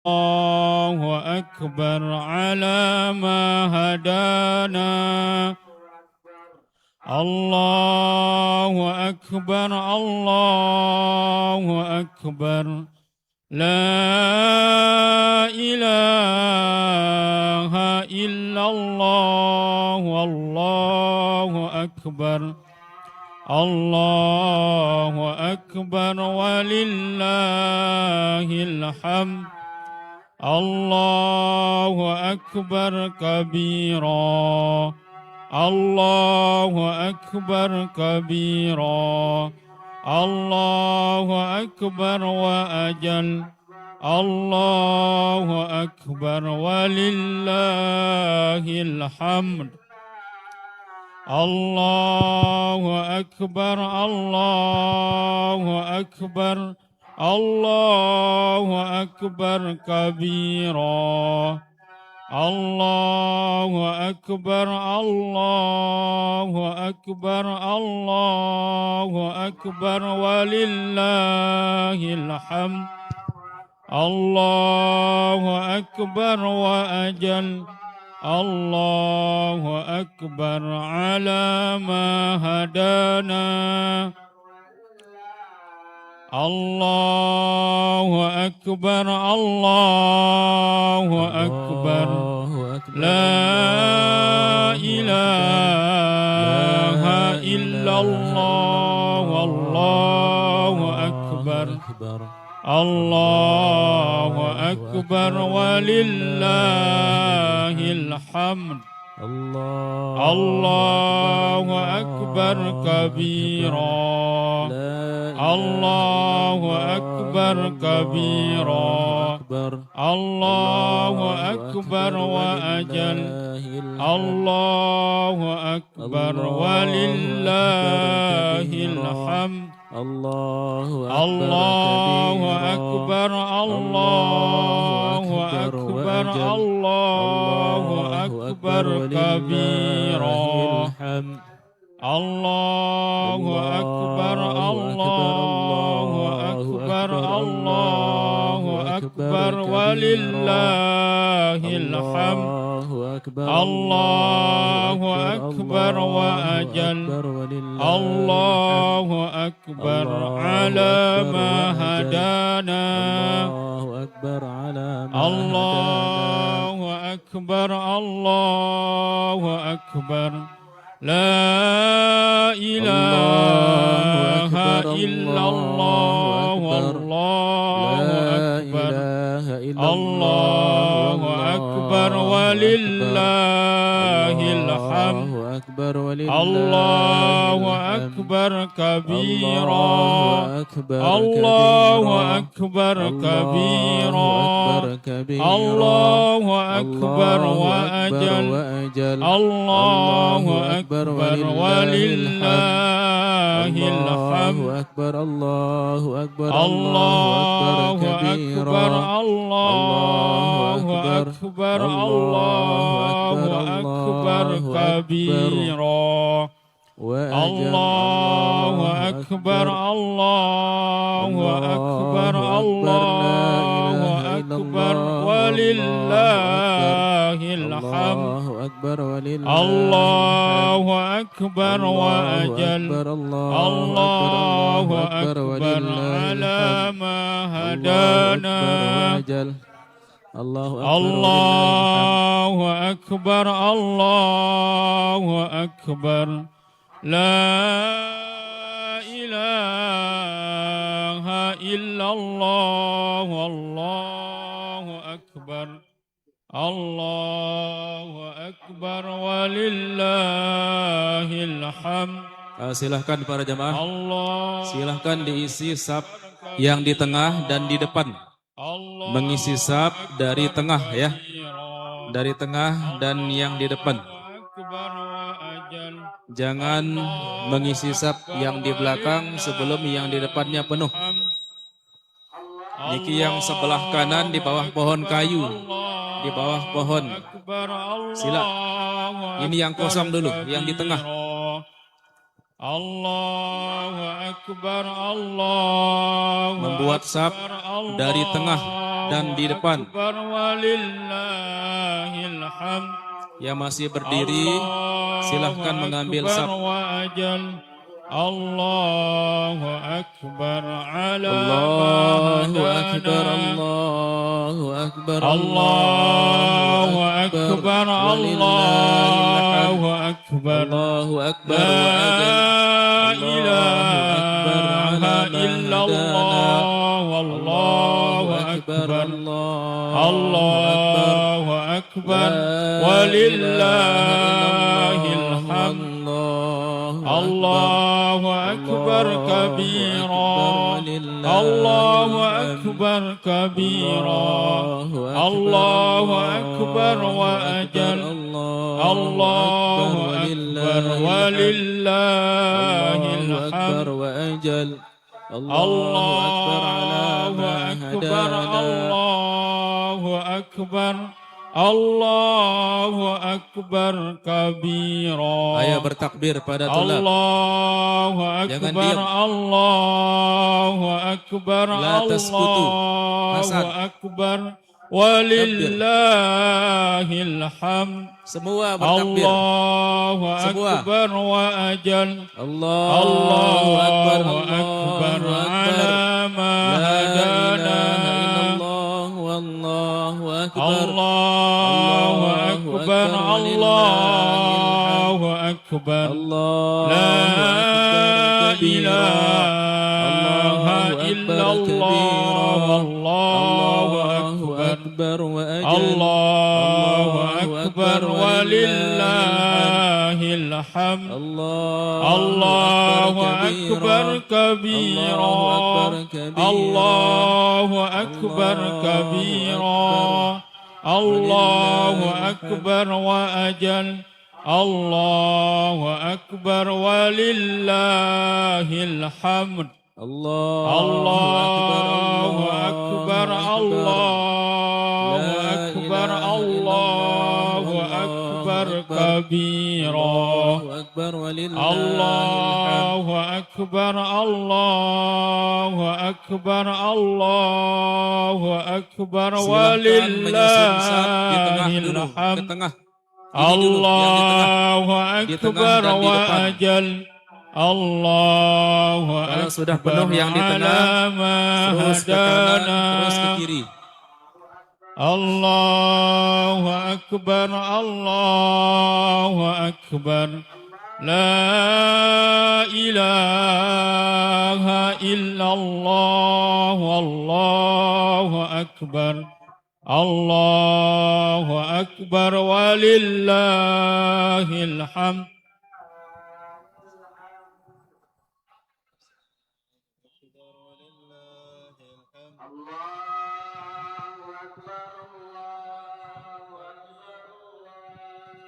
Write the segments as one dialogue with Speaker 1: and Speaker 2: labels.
Speaker 1: الله أكبر على ما هدانا. الله أكبر الله أكبر لا إله إلا الله والله أكبر. الله أكبر ولله الحمد. الله أكبر كبيرا. الله أكبر كبيرا. الله أكبر وأجل. الله أكبر ولله الحمد. الله أكبر الله أكبر. الله أكبر كبيرا. الله أكبر الله أكبر. الله أكبر ولله الحمد. الله أكبر وأجل. الله أكبر على ما هدانا. الله أكبر الله أكبر لا إله إلا الله والله أكبر. الله أكبر ولله الحمد. الله أكبر كبيرا. الله أكبر كبيرا. الله أكبر وأجل. الله أكبر ولله الحمد. الله أكبر الله أكبر. الله أكبر كبيرا. الله أكبر الله أكبر. الله أكبر ولله الحمد. الله أكبر وأجل. الله أكبر على ما هدانا. الله أكبر الله أكبر لا إله إلا الله والله أكبر. الله أكبر ولله الحمد. الله أكبر كبيرا. الله أكبر كبيرا. الله أكبر وأجل. الله أكبر ولله الحمد. الله أكبر الله أكبر. الله أكبر الله أكبر كبيرا. الله أكبر الله أكبر. الله أكبر ولله الحمد. الله أكبر وأجل. الله أكبر على ما هدانا. الله أكبر الله أكبر لا إله إلا الله والله أكبر. الله أكبر ولله الحمد.
Speaker 2: Silahkan para jamaah, silahkan diisi saf yang di tengah dan di depan. Mengisi saf dari tengah ya, dari tengah dan yang di depan. Jangan mengisi saf yang di belakang sebelum yang di depannya penuh. Niki yang sebelah kanan di bawah pohon kayu, di bawah pohon. Sila. Ini yang kosong dulu, yang di tengah.
Speaker 1: Allahu Akbar, Allahu
Speaker 2: membuat saf dari tengah dan di depan.
Speaker 1: Akbar walillahil hamd.
Speaker 2: Yang masih berdiri, silahkan mengambil saf.
Speaker 1: Allahu Akbar ala
Speaker 2: Allahu Akbar, Allahu Akbar,
Speaker 1: Allahu Akbar, Allahu Akbar,
Speaker 2: Allahu Akbar,
Speaker 1: la ilaha illallah, wallahu akbar, Allahu Akbar, walillahil hamd. Allahu Akbar kabira, Allahu Akbar kabira, Allahu Akbar wa ajal, Allahu Akbar walillahil hamd. Allahu Akbar, Allahu Akbar, Allahu Akbar kabira.
Speaker 2: Ayo bertakbir pada tulab.
Speaker 1: Allahu
Speaker 2: Jangan
Speaker 1: Akbar,
Speaker 2: diam.
Speaker 1: Allahu Akbar,
Speaker 2: La taskutu. Hasan.
Speaker 1: Allahu Akbar, walillahil hamd.
Speaker 2: Semua bertakbir.
Speaker 1: Allahu
Speaker 2: Semua.
Speaker 1: Akbar wa ajal.
Speaker 2: Allahu Akbar,
Speaker 1: Akbar
Speaker 2: Allahu
Speaker 1: ala ma hadana.
Speaker 2: Allahu Akbar,
Speaker 1: Allahu Akbar, Allahu Akbar, la ilaha illallah, Allahu Akbar, Allahu Akbar walillahil hamd. Allahu Akbar kabira, Allahu Akbar kabira, Allahu Akbar wa ajal, Allahu Akbar walillahil hamd. Allahu Akbar, Allahu Akbar, Allahu Akbar kabira, Allahu Akbar, Allahu Akbar, Allahu Akbar walillahil hamd. Allahu Akbar wa ajal, Allahu Akbar.
Speaker 2: Kalau sudah penuh yang di tengah, terus ke kanan, terus ke kiri.
Speaker 1: Allahu Akbar, Allahu Akbar, la ilaha illallah, wallahu akbar, Allahu akbar walillahil hamd.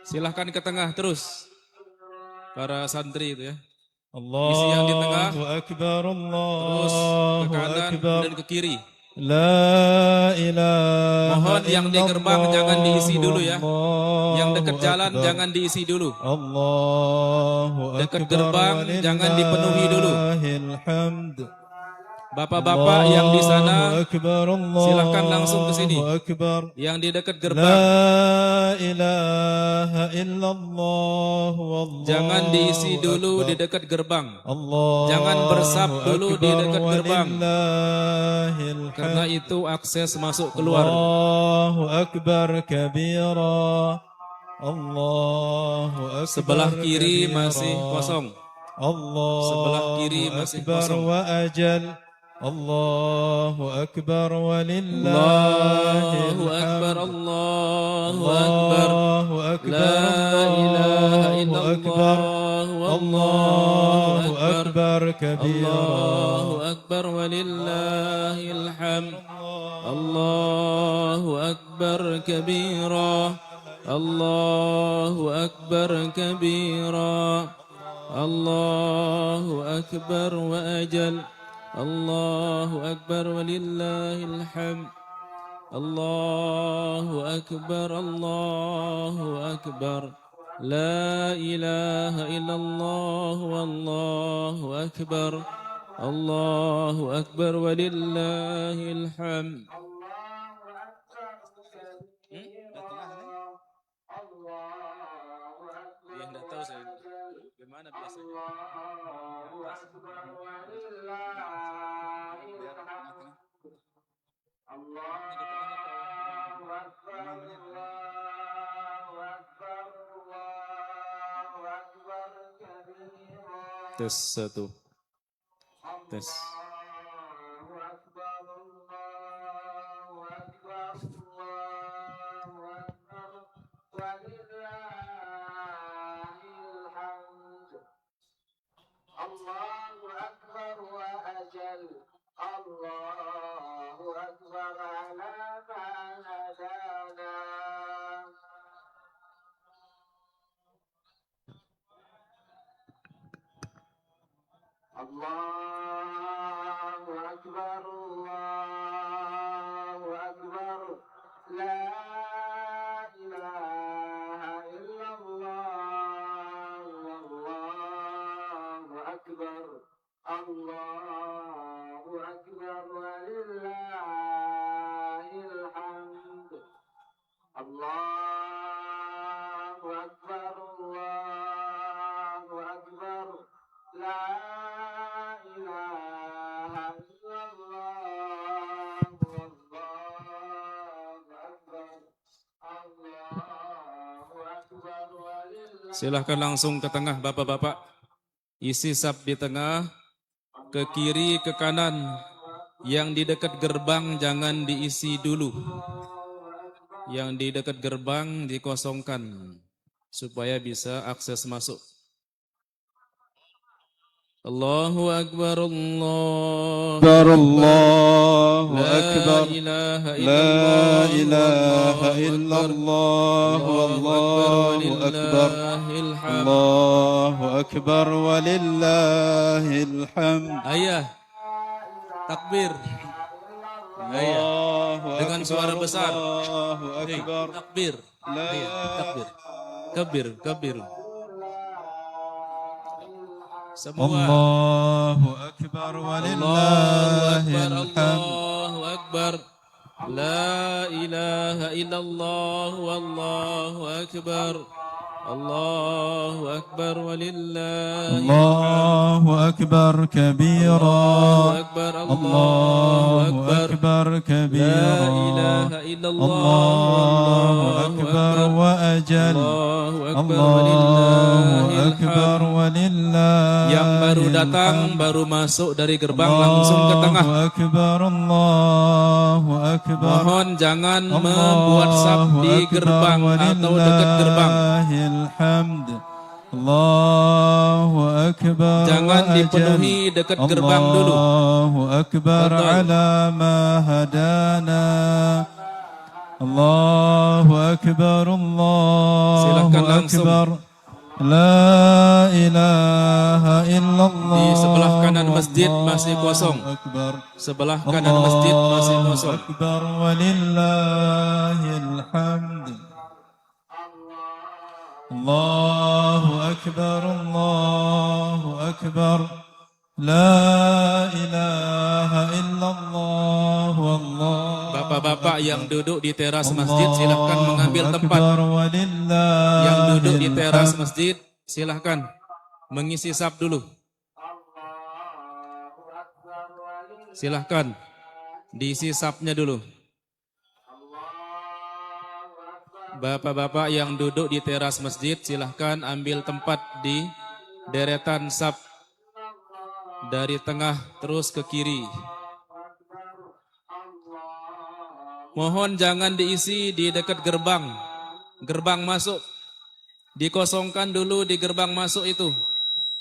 Speaker 2: Silahkan ke tengah terus. Para santri itu ya.
Speaker 1: Allahu
Speaker 2: Isi yang di tengah.
Speaker 1: Akbar,
Speaker 2: Terus ke kanan
Speaker 1: Akbar.
Speaker 2: dan ke kiri.
Speaker 1: La ilaha
Speaker 2: Mohon yang di gerbang jangan diisi dulu ya.
Speaker 1: Allahu
Speaker 2: Yang dekat jalan
Speaker 1: Akbar.
Speaker 2: jangan diisi dulu.
Speaker 1: Allahu
Speaker 2: Dekat
Speaker 1: Akbar
Speaker 2: gerbang jangan dipenuhi dulu.
Speaker 1: walillahil hamd.
Speaker 2: Bapak-bapak yang di sana
Speaker 1: Akbar,
Speaker 2: silahkan langsung ke sini.
Speaker 1: Allahu Akbar.
Speaker 2: Yang di dekat gerbang
Speaker 1: La ilaha illallah wallahu
Speaker 2: jangan diisi dulu
Speaker 1: akbar.
Speaker 2: di dekat gerbang.
Speaker 1: Allahu
Speaker 2: Jangan bersab dulu di
Speaker 1: akbar
Speaker 2: dekat gerbang.
Speaker 1: walillahil
Speaker 2: Karena
Speaker 1: hamd.
Speaker 2: itu akses masuk keluar.
Speaker 1: Allahu akbar kabira. Allahu akbar
Speaker 2: Sebelah kiri
Speaker 1: kabira.
Speaker 2: masih kosong.
Speaker 1: Allahu
Speaker 2: Sebelah kiri masih
Speaker 1: akbar
Speaker 2: kosong.
Speaker 1: wa ajal. Allahu akbar walillahil
Speaker 2: Allahu akbar,
Speaker 1: hamd.
Speaker 2: Allahu akbar.
Speaker 1: Allahu akbar.
Speaker 2: La ilaha
Speaker 1: Allahu akbar.
Speaker 2: illallah.
Speaker 1: Allahu akbar kabira.
Speaker 2: Allahu akbar walillahil hamd. Allahu akbar kabira. Allahu akbar kabira. Allahu akbar wa ajal. Allahu akbar walillahil hamd. Allahu akbar, Allahu akbar. La ilaha illallah wallahu akbar. Allahu akbar walillahil hamd. Tes satu. Tes. Silahkan langsung ke tengah bapak-bapak. Isi sap di tengah, ke kiri, ke kanan. Yang di dekat gerbang jangan diisi dulu. Yang di dekat gerbang dikosongkan supaya bisa akses masuk. Allahu Akbar, Allah.
Speaker 1: الله أكبر
Speaker 2: ilaha
Speaker 1: لا إله إلا الله والله أكبر الله أكبر ولله الحمد
Speaker 2: Ayah, takbir. Ayah,
Speaker 1: الله
Speaker 2: dengan suara
Speaker 1: أكبر
Speaker 2: besar.
Speaker 1: الله أكبر
Speaker 2: Takbir. Ayah, takbir. Kabir, kabir. Semua.
Speaker 1: الله أكبر ولله الحمد
Speaker 2: Allahu Akbar. La ilaha illallah wallahu akbar. Allahu Akbar walillahi
Speaker 1: الله أكبر كبيرا
Speaker 2: Akbar.
Speaker 1: الله
Speaker 2: Akbar.
Speaker 1: أكبر
Speaker 2: La
Speaker 1: كبيرا
Speaker 2: ilaha illallah.
Speaker 1: الله أكبر وأجل
Speaker 2: Allahu Akbar
Speaker 1: الله
Speaker 2: walillahil
Speaker 1: أكبر
Speaker 2: hamd.
Speaker 1: ولله
Speaker 2: Yang baru datang, baru masuk dari gerbang langsung ke tengah.
Speaker 1: الله أكبر الله أكبر
Speaker 2: Mohon jangan membuat sap di gerbang atau dekat gerbang.
Speaker 1: الحمد الله أكبر
Speaker 2: Jangan
Speaker 1: وأجل.
Speaker 2: dipenuhi dekat gerbang dulu.
Speaker 1: الله أكبر
Speaker 2: تفضل.
Speaker 1: على ما هدانا الله أكبر الله
Speaker 2: Silakan langsung.
Speaker 1: أكبر لا إله إلا الله
Speaker 2: Di sebelah kanan masjid masih kosong.
Speaker 1: الله أكبر
Speaker 2: Sebelah kanan masjid masih kosong.
Speaker 1: الله أكبر ولله الحمد الله أكبر الله أكبر لا إله إلا الله والله
Speaker 2: Bapak-bapak yang duduk di teras masjid silahkan mengambil tempat. Yang duduk di teras masjid silahkan mengisi sap dulu. Silahkan diisi sapnya dulu. Bapak-bapak yang duduk di teras masjid silahkan ambil tempat di deretan sap dari tengah terus ke kiri. Mohon jangan diisi di dekat gerbang. Gerbang masuk. Dikosongkan dulu di gerbang masuk itu.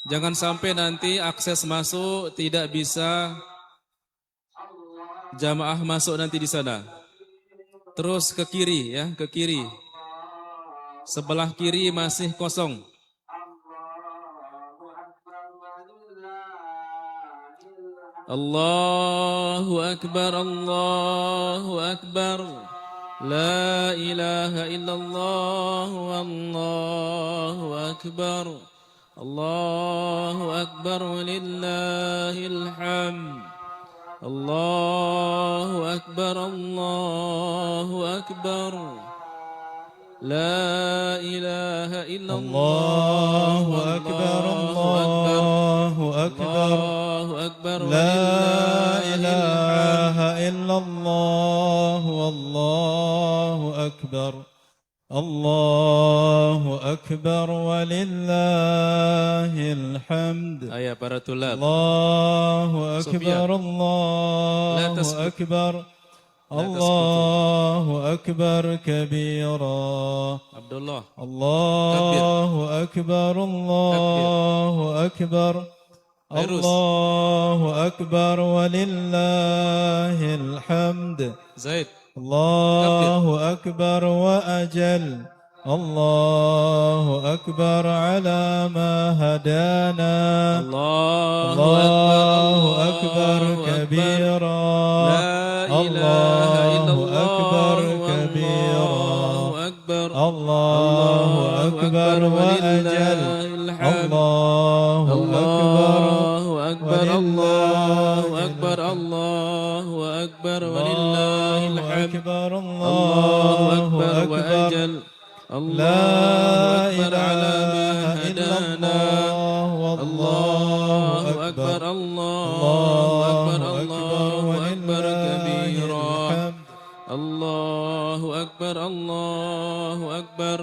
Speaker 2: Jangan sampai nanti akses masuk tidak bisa jamaah masuk nanti di sana. Terus ke kiri ya, ke kiri. Sebelah kiri masih kosong. Allahu Akbar, Allahu Akbar. La ilaha illallah wallahu akbar. Allahu Akbar walillahil hamd. Allahu Akbar, Allahu Akbar. La ilaha illallah
Speaker 1: الله أكبر الله أكبر
Speaker 2: الله أكبر
Speaker 1: لا
Speaker 2: ولله
Speaker 1: إله
Speaker 2: الحمد.
Speaker 1: إلا الله والله أكبر الله أكبر ولله الحمد
Speaker 2: Ayah para tulab.
Speaker 1: الله أكبر
Speaker 2: لا
Speaker 1: الله
Speaker 2: تسكت.
Speaker 1: أكبر
Speaker 2: لا
Speaker 1: الله أكبر كبيرا
Speaker 2: Abdullah.
Speaker 1: الله أكبر الله أكبر
Speaker 2: Fairuz.
Speaker 1: الله أكبر ولله الحمد
Speaker 2: Zaid.
Speaker 1: الله أكبر وأجل الله أكبر على ما هدانا الله أكبر كبيرا الله أكبر كبيرا الله أكبر وأجل الله أكبر
Speaker 2: الله أكبر الله أكبر ولله الحمد.
Speaker 1: أكبر
Speaker 2: الله أكبر وأجل.
Speaker 1: لا
Speaker 2: الله أكبر على
Speaker 1: إله
Speaker 2: ما
Speaker 1: إلا
Speaker 2: هدانا.
Speaker 1: الله والله
Speaker 2: الله أكبر الله أكبر الله أكبر كبيرا. الله أكبر الله أكبر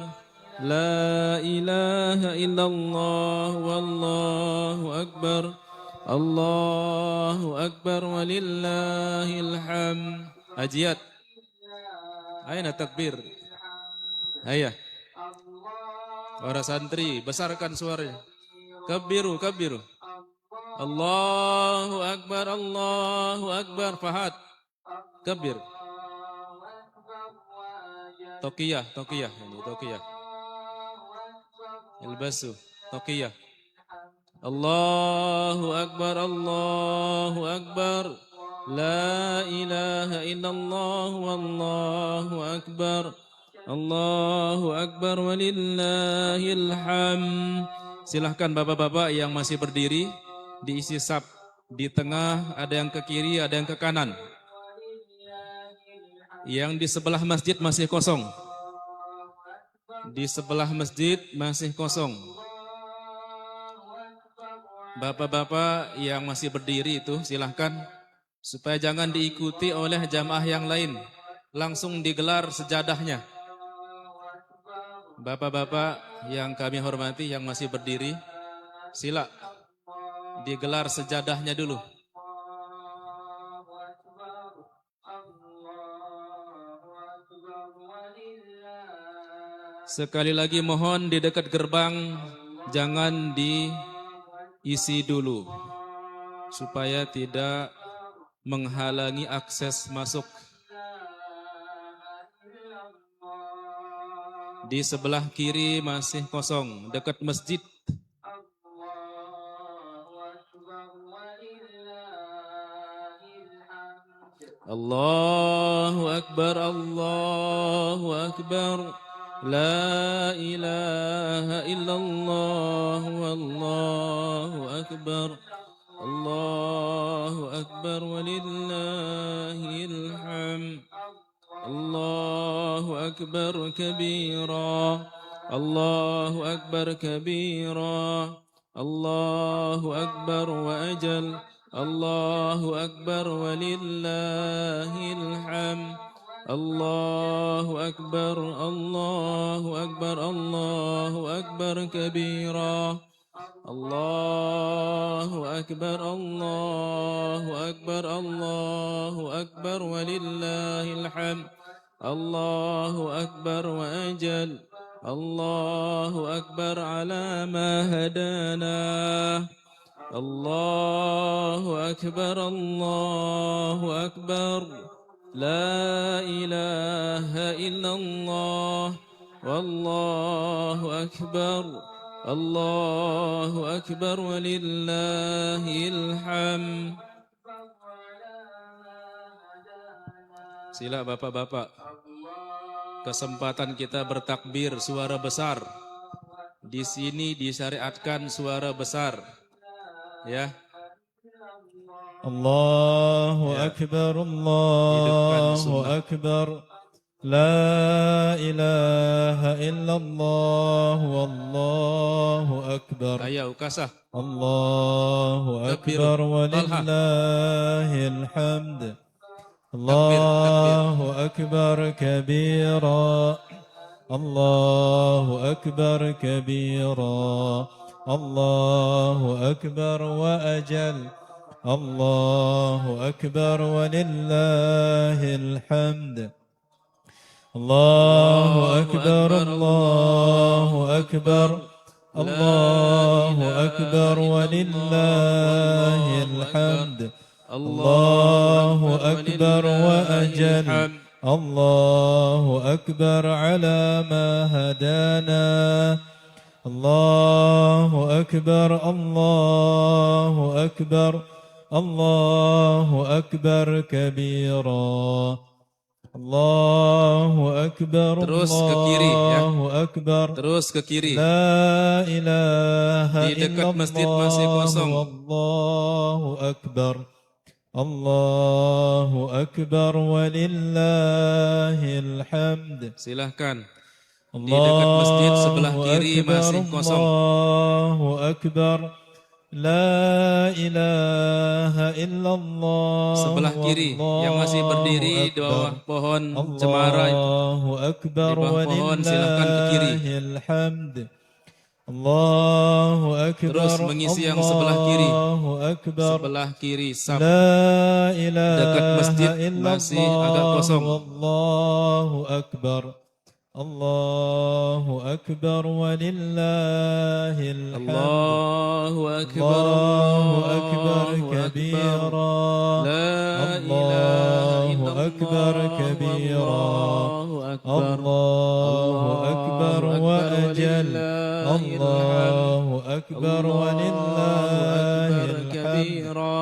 Speaker 2: لا إله إلا الله والله أكبر الله أكبر ولله الحمد. Ajiat. Aina takbir. Ayah. Para santri, besarkan suaranya. Kabiru, kabiru. Allahu Akbar, Allahu Akbar. Fahad. Kabir. Tokiyah, tokiyah. Ini tokiyah. Ilbasu. Tokiyah. Allahu Akbar, Allahu Akbar. La ilaha illallah wallahu akbar. Allahu Akbar walillahil hamd. Silahkan bapak-bapak yang masih berdiri diisi saf. Di tengah ada yang ke kiri, ada yang ke kanan. Yang di sebelah masjid masih kosong. Di sebelah masjid masih kosong. Bapak-bapak yang masih berdiri itu silahkan, supaya jangan diikuti oleh jamaah yang lain. Langsung digelar sejadahnya. Bapak-bapak yang kami hormati yang masih berdiri, sila digelar sejadahnya dulu. Sekali lagi mohon di dekat gerbang jangan diisi dulu, supaya tidak menghalangi akses masuk. Di sebelah kiri masih kosong, dekat masjid. Allahu Akbar, Allahu Akbar. La ilaha illallah wallahu akbar. Allahu Akbar walillahil hamd. الله أكبر كبيرا الله أكبر كبيرا الله أكبر وأجل الله أكبر ولله الحمد الله أكبر الله أكبر الله أكبر كبيرا الله أكبر الله أكبر الله أكبر ولله الحمد الله أكبر وأجل الله أكبر على ما هدانا الله أكبر الله أكبر لا إله إلا الله والله أكبر الله أكبر ولله الحمد. Sila bapak-bapak, kesempatan kita bertakbir suara besar. Di sini disyariatkan suara besar. Ya.
Speaker 1: Allahu Akbar, Allahu Akbar. لا إله إلا الله والله أكبر
Speaker 2: Ayo ukasah.
Speaker 1: الله
Speaker 2: كبر.
Speaker 1: أكبر
Speaker 2: طلحة.
Speaker 1: ولله الحمد
Speaker 2: تكبير.
Speaker 1: الله أكبر كبيرا الله أكبر كبيرا الله أكبر وأجل الله أكبر ولله الحمد الله أكبر الله أكبر الله أكبر ولله الحمد الله أكبر وأجل الله أكبر على ما هدانا الله أكبر الله أكبر الله أكبر كبيرا الله أكبر
Speaker 2: Terus ke kiri, ya.
Speaker 1: الله أكبر
Speaker 2: Terus ke kiri.
Speaker 1: لا إله
Speaker 2: Di dekat
Speaker 1: إلا
Speaker 2: masjid masih kosong.
Speaker 1: الله والله أكبر الله أكبر ولله الحمد
Speaker 2: Silahkan. Di dekat masjid sebelah kiri masih kosong.
Speaker 1: الله أكبر لا إله إلا الله
Speaker 2: Sebelah kiri yang masih berdiri di bawah pohon cemara itu.
Speaker 1: الله أكبر
Speaker 2: Di bawah pohon, silahkan ke kiri.
Speaker 1: ولله الحمد الله أكبر
Speaker 2: Terus mengisi yang sebelah kiri.
Speaker 1: الله أكبر
Speaker 2: Sebelah kiri saf.
Speaker 1: لا إله
Speaker 2: Dekat masjid
Speaker 1: إلا
Speaker 2: masih agak
Speaker 1: الله
Speaker 2: kosong.
Speaker 1: والله أكبر الله أكبر ولله الحمد
Speaker 2: الله أكبر.
Speaker 1: الله أكبر كبيرا
Speaker 2: لا إله
Speaker 1: الله
Speaker 2: إلا
Speaker 1: أكبر
Speaker 2: الله
Speaker 1: كبيرا
Speaker 2: والله أكبر.
Speaker 1: الله أكبر وأجل
Speaker 2: ولله
Speaker 1: الله أكبر ولله
Speaker 2: أكبر
Speaker 1: الحمد
Speaker 2: كبيرا.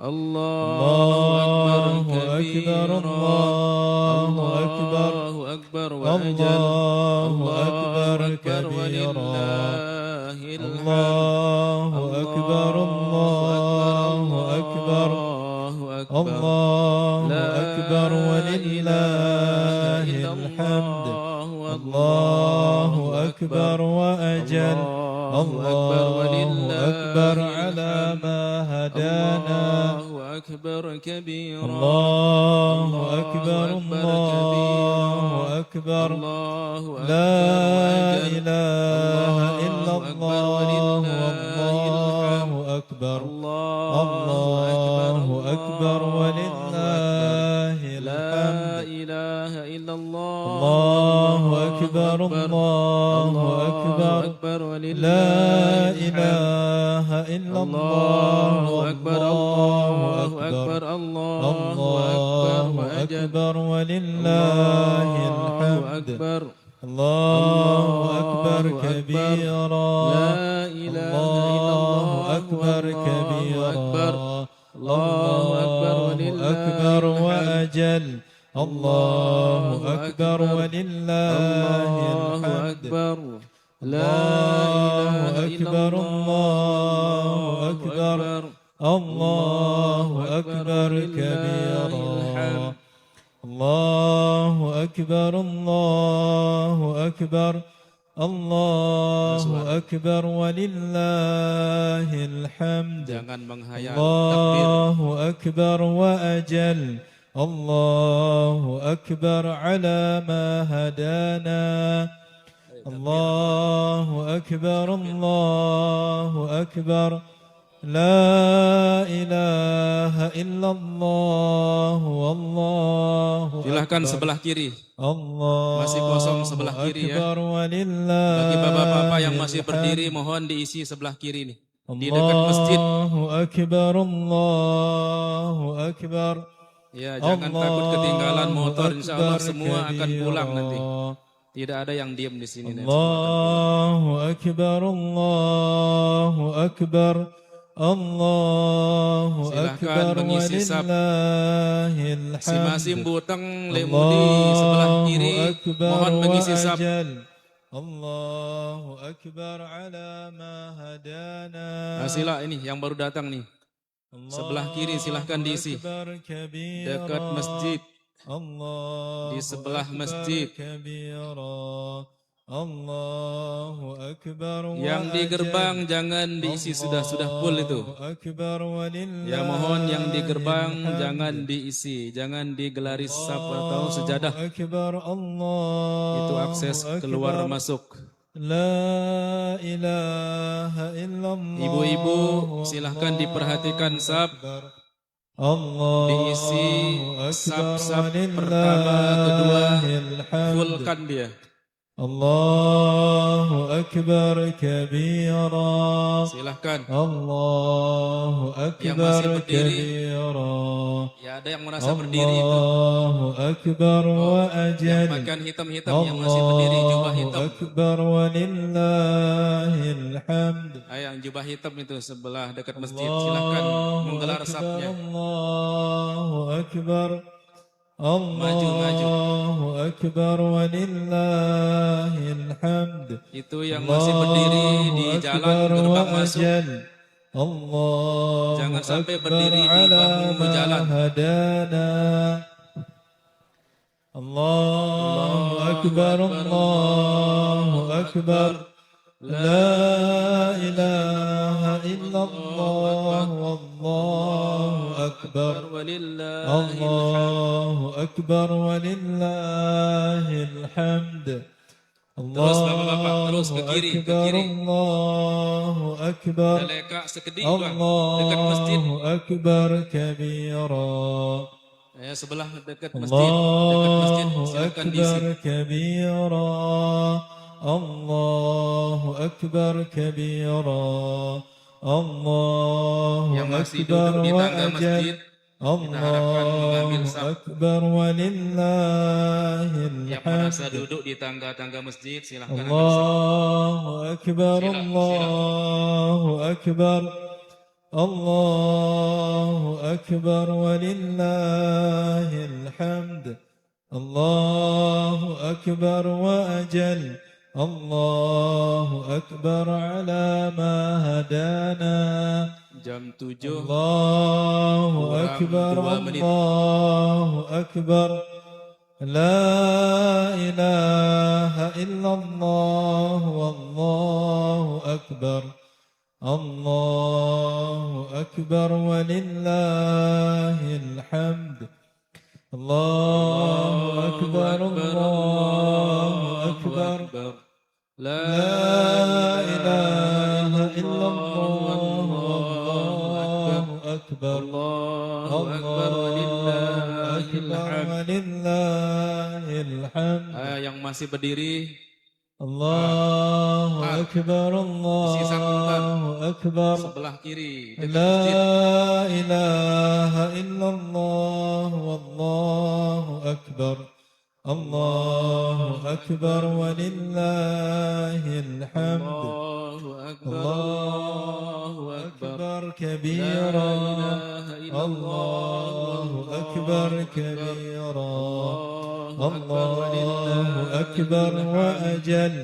Speaker 2: الله
Speaker 1: الله أكبر الله أكبر
Speaker 2: الله أكبر وأجل.
Speaker 1: الله أكبر كبيرا
Speaker 2: ولله الحمد.
Speaker 1: الله أكبر الله أكبر الله أكبر ولله الحمد الله أكبر وأجل الله أكبر على ما هدانا
Speaker 2: الله أكبر كبيرا.
Speaker 1: الله أكبر الله أكبر لا إله إلا الله والله أكبر الله أكبر ولله
Speaker 2: لا
Speaker 1: الحمد
Speaker 2: إله إلا الله.
Speaker 1: الله أكبر الله أكبر
Speaker 2: ولله
Speaker 1: لا إله إلا الله والله أكبر الله أكبر ولله الحمد الله أكبر كبيرا الله أكبر كبيرا الله أكبر وأجل الله أكبر ولله الحمد الله أكبر الله أكبر الله أكبر كبيرا الله أكبر الله أكبر الله أكبر ولله الحمد
Speaker 2: Jangan menghayal takbir.
Speaker 1: الله أكبر وأجل الله أكبر على ما هدانا الله أكبر الله أكبر لا إله إلا الله والله
Speaker 2: Silahkan
Speaker 1: أكبر
Speaker 2: sebelah kiri.
Speaker 1: الله
Speaker 2: Masih kosong sebelah kiri, ya.
Speaker 1: أكبر ولله
Speaker 2: Bagi bapak-bapak yang masih
Speaker 1: الحمد.
Speaker 2: berdiri, mohon diisi sebelah kiri nih. Di dekat masjid.
Speaker 1: الله أكبر الله أكبر
Speaker 2: Ya, jangan takut ketinggalan motor. Insya Allah
Speaker 1: أكبر
Speaker 2: semua akan pulang nanti.
Speaker 1: كبيرا.
Speaker 2: Tidak ada yang diam di sini.
Speaker 1: الله أكبر الله أكبر الله
Speaker 2: Silahkan
Speaker 1: أكبر
Speaker 2: mengisi saf.
Speaker 1: ولله
Speaker 2: Si Masim
Speaker 1: الحمد
Speaker 2: Buteng Lemudi sebelah kiri,
Speaker 1: أكبر
Speaker 2: mohon mengisi saf.
Speaker 1: وأجل الله أكبر على ما هدانا
Speaker 2: Nah, sila ini yang baru datang nih. Sebelah kiri silahkan diisi.
Speaker 1: الله أكبر كبيرا.
Speaker 2: Dekat masjid.
Speaker 1: الله
Speaker 2: di sebelah
Speaker 1: أكبر
Speaker 2: masjid.
Speaker 1: كبيرا الله أكبر
Speaker 2: Yang di gerbang
Speaker 1: وأجل
Speaker 2: jangan diisi, sudah full itu.
Speaker 1: الله أكبر ولله
Speaker 2: Ya mohon yang di gerbang
Speaker 1: الحمد
Speaker 2: jangan diisi, jangan digelari saf atau sejadah.
Speaker 1: الله أكبر الله
Speaker 2: Itu akses keluar
Speaker 1: أكبر
Speaker 2: masuk.
Speaker 1: لا إله إلا الله
Speaker 2: Ibu-ibu silahkan diperhatikan saf,
Speaker 1: الله
Speaker 2: diisi
Speaker 1: أكبر
Speaker 2: saf-saf pertama, kedua,
Speaker 1: ولله الحمد
Speaker 2: fullkan dia.
Speaker 1: الله أكبر كبيرا
Speaker 2: Silahkan.
Speaker 1: الله
Speaker 2: Yang masih
Speaker 1: أكبر
Speaker 2: berdiri,
Speaker 1: كبيرا
Speaker 2: ya ada yang merasa berdiri itu.
Speaker 1: الله أكبر
Speaker 2: Yang
Speaker 1: وأجل
Speaker 2: pakaian hitam-hitam yang masih berdiri, jubah
Speaker 1: الله
Speaker 2: hitam.
Speaker 1: أكبر ولله الحمد
Speaker 2: Yang jubah hitam itu sebelah dekat masjid, silahkan menggelar
Speaker 1: أكبر
Speaker 2: safnya.
Speaker 1: الله أكبر
Speaker 2: Maju.
Speaker 1: الله أكبر ولله الحمد
Speaker 2: Itu yang masih berdiri di jalan gerbang masuk,
Speaker 1: الله
Speaker 2: jangan sampai
Speaker 1: أكبر
Speaker 2: berdiri di
Speaker 1: على
Speaker 2: bahu
Speaker 1: ما
Speaker 2: jalan.
Speaker 1: هدانا الله أكبر الله أكبر لا إله إلا الله والله أكبر الله أكبر ولله الحمد
Speaker 2: Terus bapak-bapak, terus ke kiri, ke
Speaker 1: أكبر
Speaker 2: kiri.
Speaker 1: الله أكبر
Speaker 2: Leka sekedip bang, dekat masjid.
Speaker 1: الله أكبر كبيرا
Speaker 2: Sebelah dekat masjid, silahkan diisi.
Speaker 1: أكبر كبيرا الله أكبر كبيرا الله
Speaker 2: Yang masih
Speaker 1: أكبر
Speaker 2: duduk di tangga masjid,
Speaker 1: وأجل
Speaker 2: kita harapkan mengambil
Speaker 1: الله
Speaker 2: saf.
Speaker 1: أكبر ولله
Speaker 2: Yang merasa
Speaker 1: الحمد
Speaker 2: duduk di tangga-tangga masjid, silahkan ambil saf.
Speaker 1: الله أكبر
Speaker 2: Silakan.
Speaker 1: الله أكبر الله أكبر ولله الحمد الله أكبر وأجل الله أكبر على ما هدانا
Speaker 2: Jam 7
Speaker 1: الله أكبر
Speaker 2: 2 menit.
Speaker 1: الله أكبر لا إله إلا الله والله أكبر الله أكبر ولله الحمد الله أكبر الله أكبر
Speaker 2: لا
Speaker 1: لا إله إلا الله والله أكبر
Speaker 2: الله
Speaker 1: الله
Speaker 2: ولله
Speaker 1: أكبر
Speaker 2: الحمد.
Speaker 1: ولله الحمد
Speaker 2: Yang masih berdiri,
Speaker 1: الله أكبر
Speaker 2: Sisa sebentar.
Speaker 1: الله أكبر
Speaker 2: sebelah kiri dekat
Speaker 1: لا
Speaker 2: masjid.
Speaker 1: إله إلا الله والله أكبر الله أكبر ولله الحمد
Speaker 2: الله أكبر
Speaker 1: الله
Speaker 2: الله أكبر
Speaker 1: أكبر
Speaker 2: لا
Speaker 1: كبيرا
Speaker 2: إله إلا
Speaker 1: الله أكبر كبيرا الله أكبر وأجل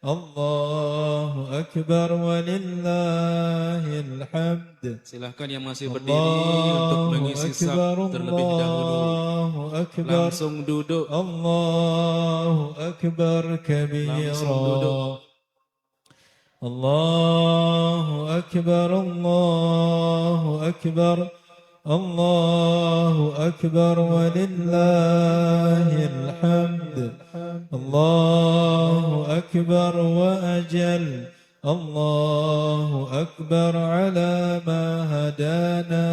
Speaker 1: الله أكبر ولله الحمد
Speaker 2: Silahkan yang masih berdiri untuk mengisi saf terlebih dahulu.
Speaker 1: الله أكبر
Speaker 2: Langsung duduk.
Speaker 1: الله أكبر كبيرا الله أكبر الله أكبر الله أكبر ولله الحمد الله أكبر وأجل الله أكبر على ما هدانا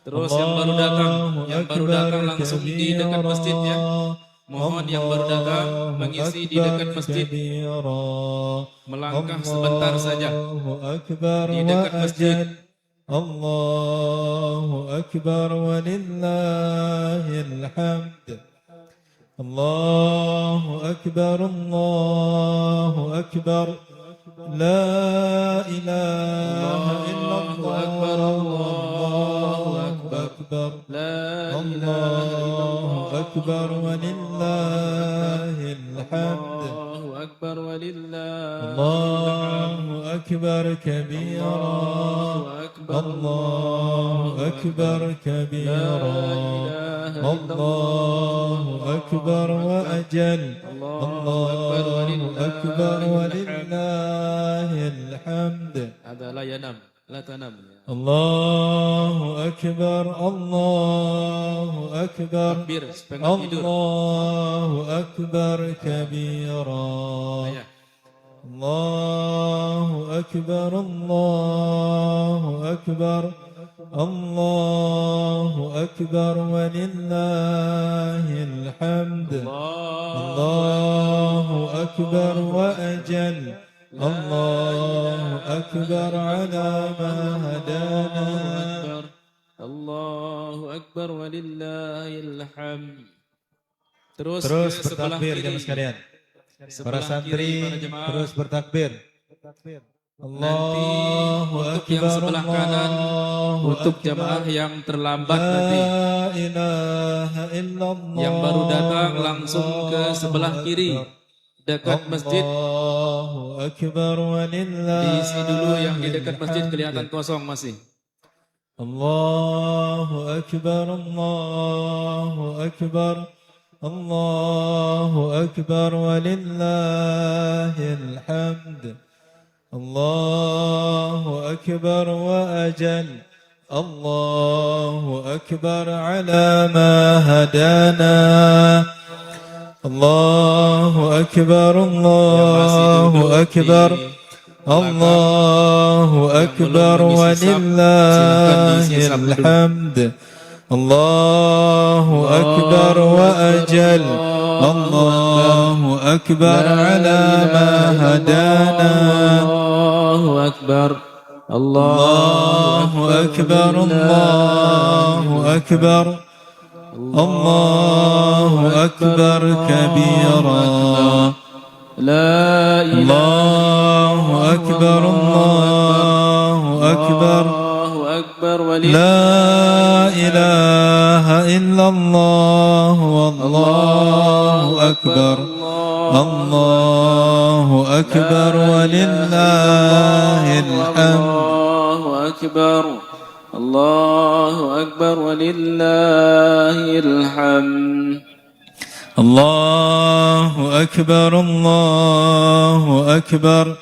Speaker 2: Terus yang baru datang langsung di dekat masjid ya. Mohon yang baru datang mengisi di dekat masjid. Melangkah sebentar saja di dekat masjid.
Speaker 1: الله أكبر ولله الحمد الله أكبر الله أكبر لا إله إلا الله الله أكبر الله أكبر ولله الحمد
Speaker 2: أكبر ولله
Speaker 1: الله أكبر كبيرا الله أكبر كبيرا الله أكبر وأجل الله أكبر ولله الحمد.
Speaker 2: هذا لا ينام لا تنام.
Speaker 1: الله أكبر الله أكبر
Speaker 2: Takbir setengah tidur.
Speaker 1: الله أكبر كبيرا الله أكبر الله أكبر الله أكبر ولله الحمد. الله أكبر وأجل الله أكبر على ما هدانا.
Speaker 2: الله أكبر ولله الحمد. Terus
Speaker 1: bertakbir jemaah sekalian. Para santri terus bertakbir. Allahu
Speaker 2: untuk yang
Speaker 1: Akbar,
Speaker 2: sebelah kanan untuk jamaah yang terlambat nanti yang baru datang langsung ke sebelah kiri dekat masjid.
Speaker 1: Allahu Akbar walillah.
Speaker 2: Diisi dulu yang di dekat masjid kelihatan kosong masih.
Speaker 1: Allahu Akbar Allahu Akbar Allahu Akbar walillahil hamd. Allahu Akbar wa ajal. Allahu Akbar ala ma hadana. Allahu Akbar Allahu Akbar Allahu Akbar walillahil hamd. Allahu Akbar wa ajal. Allahu Akbar ala ma hadana.
Speaker 2: Allahu Akbar
Speaker 1: Allahu Akbar Allahu Akbar Allahu Akbar kabira.
Speaker 2: La
Speaker 1: Allahu Akbar Allahu Akbar La ilaha illallah wallahu akbar. Allahu akbar walillahil hamd.
Speaker 2: Allahu akbar Allahu akbar walillahil hamd.
Speaker 1: Allahu akbar Allahu akbar.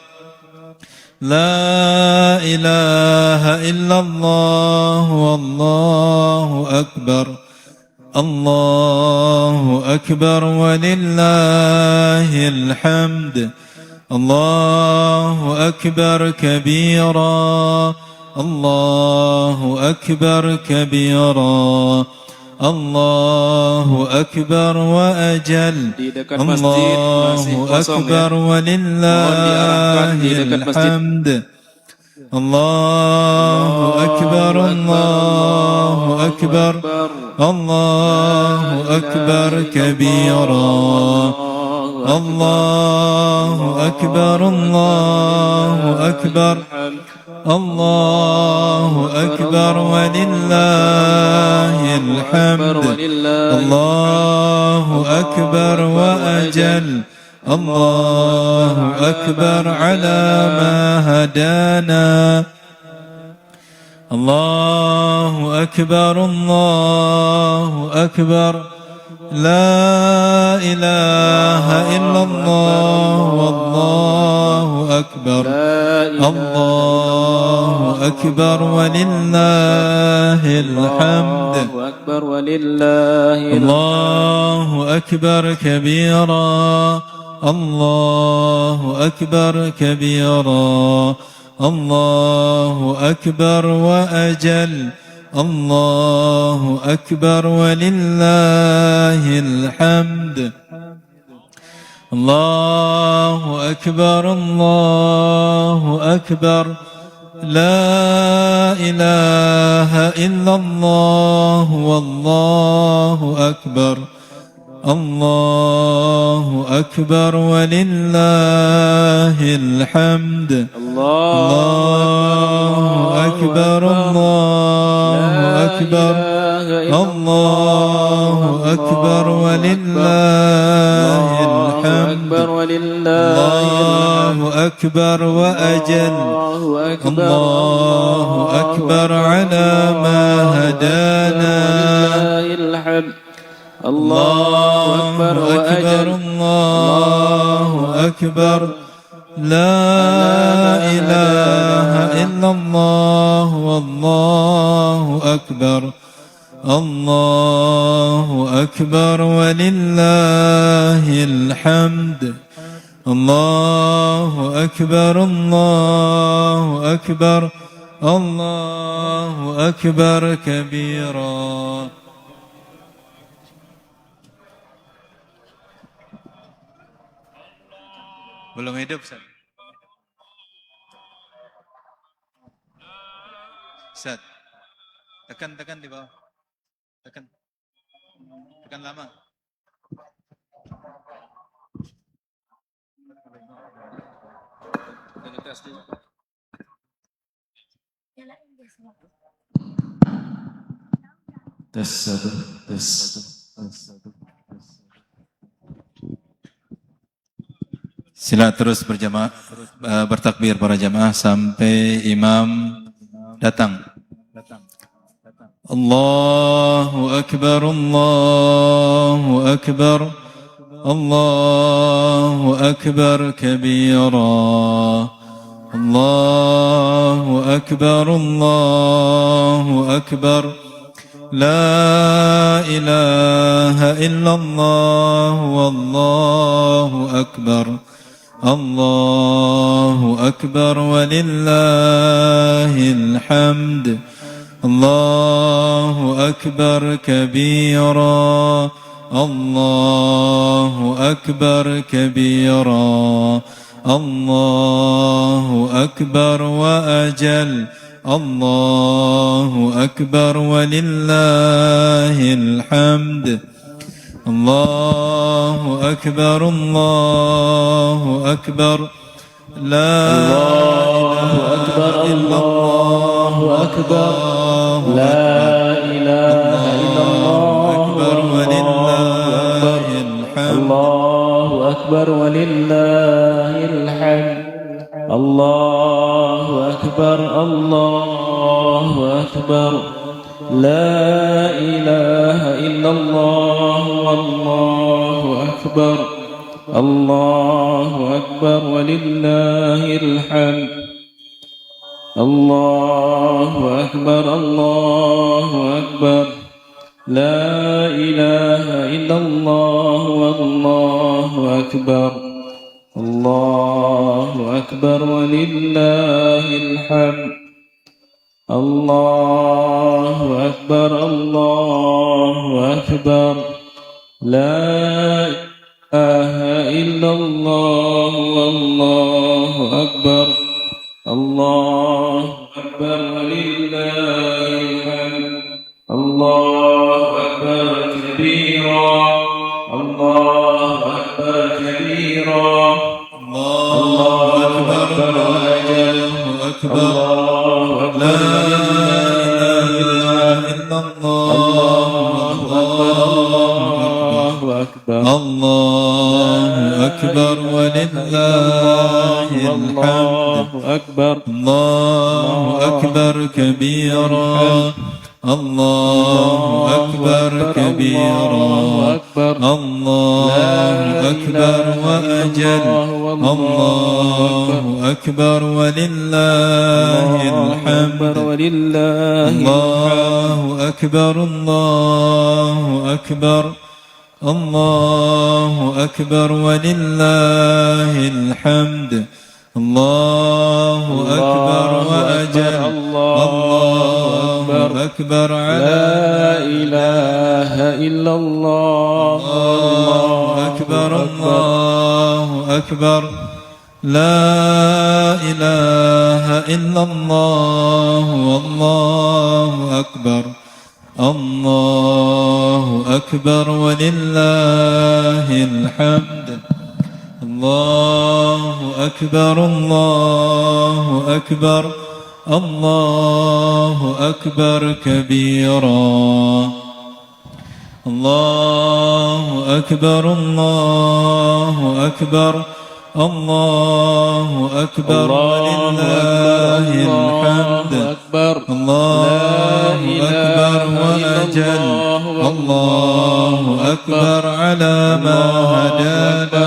Speaker 1: La ilaha illallah wallahu akbar. Allahu akbar walillahil hamd. Allahu akbar kabira. Allahu akbar kabira. Allahu akbar wa ajal. Allahu akbar walillahil hamd. Allahu akbar Allahu akbar Allahu akbar kabira. Allahu akbar Allahu akbar Allahu akbar walillahil hamd. Allahu akbar wa ajal. Allahu akbar ala ma hadana. Allahu akbar Allahu akbar. La ilaha illallah wallahu akbar. Allahu akbar walillahil hamd. Allahu akbar kabira. Allahu akbar kabira. Allahu akbar wa ajal. Allahu akbar walillahil hamd. Allahu akbar Allahu akbar. La ilaha illallah wallahu akbar. Allahu akbar walillahil hamd. Allahu akbar Allahu akbar Allahu akbar walillahil hamd. أكبر وأجل الله أكبر على ما هدانا الله أكبر وأجل الله أكبر لا إله إلا الله والله أكبر الله أكبر ولله الحمد الله أكبر الله أكبر الله أكبر كبيرا. Belum hidup, Ustaz. Ustaz. Tekan di bawah. Tekan lama. Tes satu. Sila terus berjamaah, bertakbir para jamaah sampai imam datang. Allahu Akbar, Allahu Akbar, Allahu Akbar kabira. Allahu Akbar, Allahu Akbar. La ilaha illallah wallahu akbar. Allahu Akbar walillahil hamd. Allahu Akbar kabira. Allahu Akbar kabira. Allahu Akbar wa ajal. Allahu Akbar walillahil hamd. Allahu Akbar, Allahu Akbar. Allahu Akbar, Allahu Akbar. La ilaha illallah. Allahu Akbar walillahil hamd. Allahu Akbar, Allahu Akbar. La ilaha illallah wallahu akbar. Allahu Akbar walillahil hamd. Allahu Akbar, Allahu Akbar. La ilaha illallah wallahu akbar. Allahu Akbar walillahil hamd. Allahu Akbar, Allahu Akbar. La ilaha illallah wallahu akbar. Allahu Akbar walillahil hamd. Allahu Akbar kabira. Allahu Akbar kabira. Allahu Akbar ajal. Allahu Akbar. Allahu Akbar walillahil hamd. Allahu Akbar kabira. Allahu Akbar kabira. Allahu Akbar wa ajal. Allahu Akbar walillahil hamd. Allahu Akbar, Allahu Akbar. Allahu Akbar walillahil hamd. Allahu Akbar wa ajal. Allahu Akbar la ilaha illallah. Allahu Akbar, Allahu Akbar. La ilaha illallah wallahu akbar. Allahu Akbar walillahil hamd. Allahu Akbar, Allahu Akbar. Allahu Akbar kabira. Allahu Akbar, Allahu Akbar. الله أكبر ولله الحمد الله أكبر وأجل الله أكبر على ما هدانا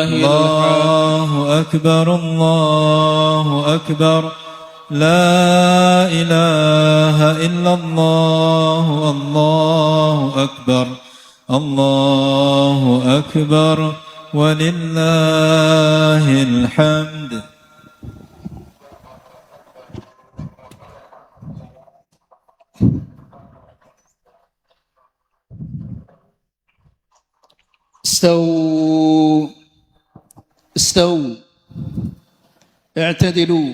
Speaker 1: الله أكبر الله أكبر لا إله إلا الله الله أكبر الله أكبر ولله الحمد.
Speaker 3: استووا استووا اعتدلوا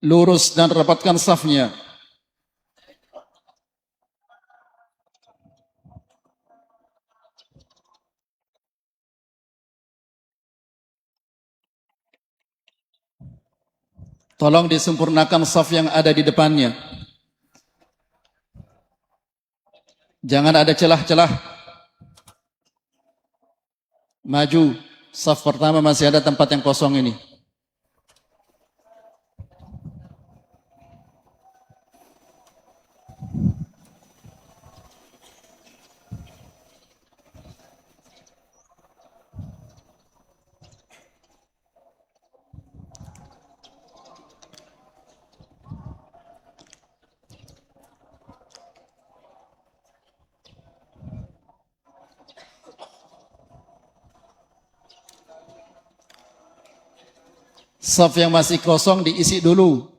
Speaker 3: lurus dan rapatkan safnya. Tolong disempurnakan saf yang ada di depannya. Jangan ada celah-celah. Maju, saf pertama masih ada tempat yang kosong ini. Saf yang masih kosong diisi dulu.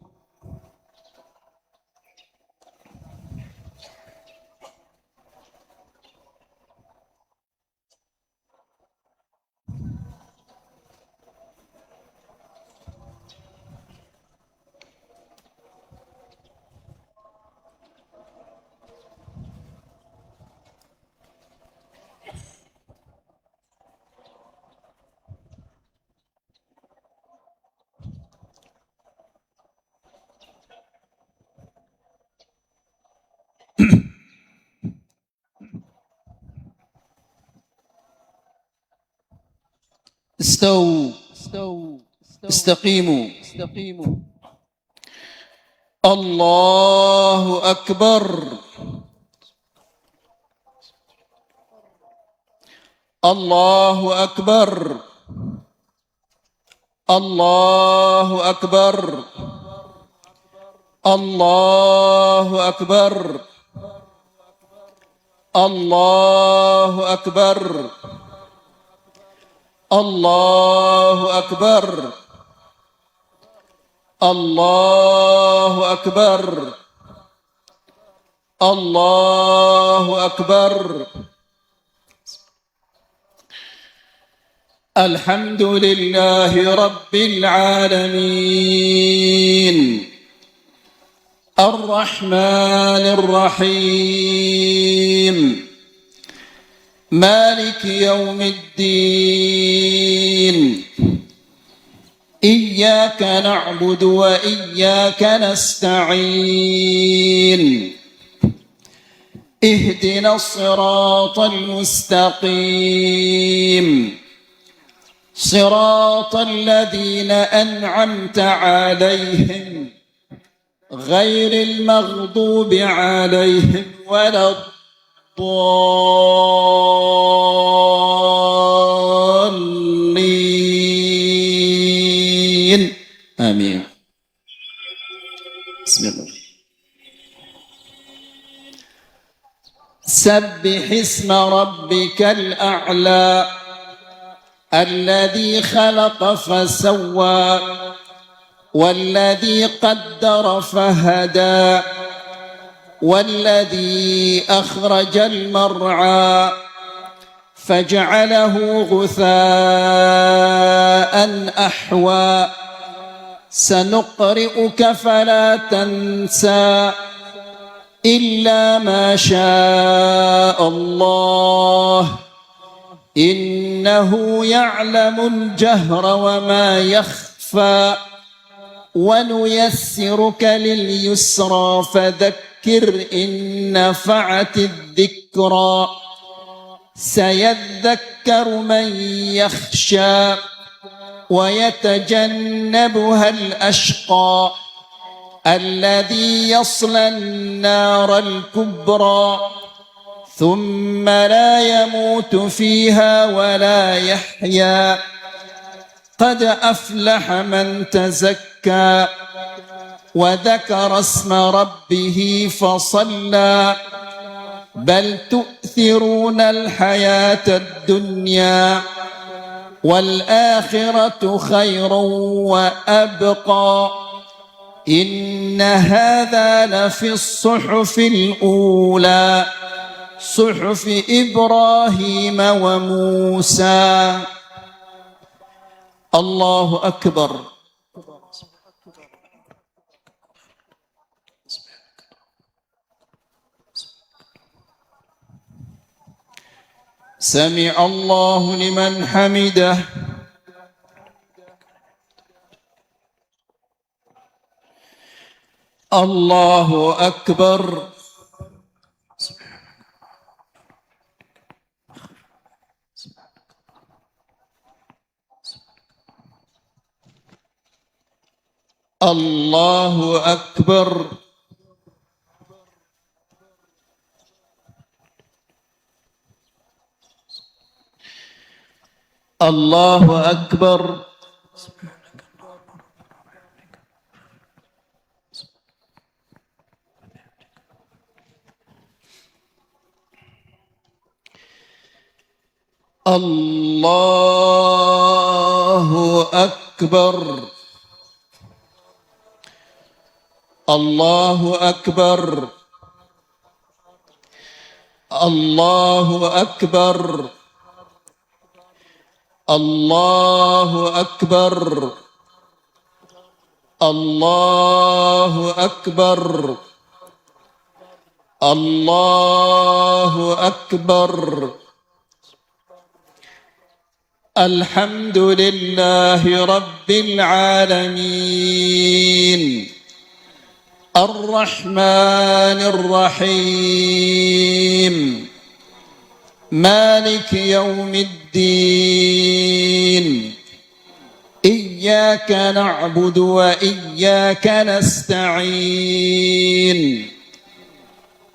Speaker 3: استووا استقيموا الله أكبر الله أكبر الله أكبر الله أكبر الله أكبر الله أكبر الله أكبر الله أكبر الحمد لله رب العالمين الرحمن الرحيم مالك يوم الدين إياك نعبد وإياك نستعين اهدنا الصراط المستقيم صراط الذين أنعمت عليهم غير المغضوب عليهم ولا الضالين آمين. بسم الله. سبح اسم ربك الأعلى الذي خلق فسوى والذي قدر فهدى والذي أخرج المرعى فجعله غثاء أحوى سنقرئك فلا تنسى إلا ما شاء الله إنه يعلم الجهر وما يخفى ونيسرك لليسرى فذكر إن نفعت الذكرى
Speaker 4: سيذكر من يخشى ويتجنبها الأشقى الذي يصلى النار الكبرى ثم لا يموت فيها ولا يحيا قد أفلح من تزكى وذكر اسم ربه فصلى بل تؤثرون الحياة الدنيا والآخرة خير وأبقى إن هذا لفي الصحف الأولى صحف إبراهيم وموسى. الله أكبر. سمع الله لمن حمده. الله أكبر. الله أكبر. الله أكبر. الله أكبر. الله أكبر. الله أكبر. الله أكبر. الله أكبر. الله أكبر. الحمد لله رب العالمين الرحمن الرحيم مالك يوم الدين إياك نعبد وإياك نستعين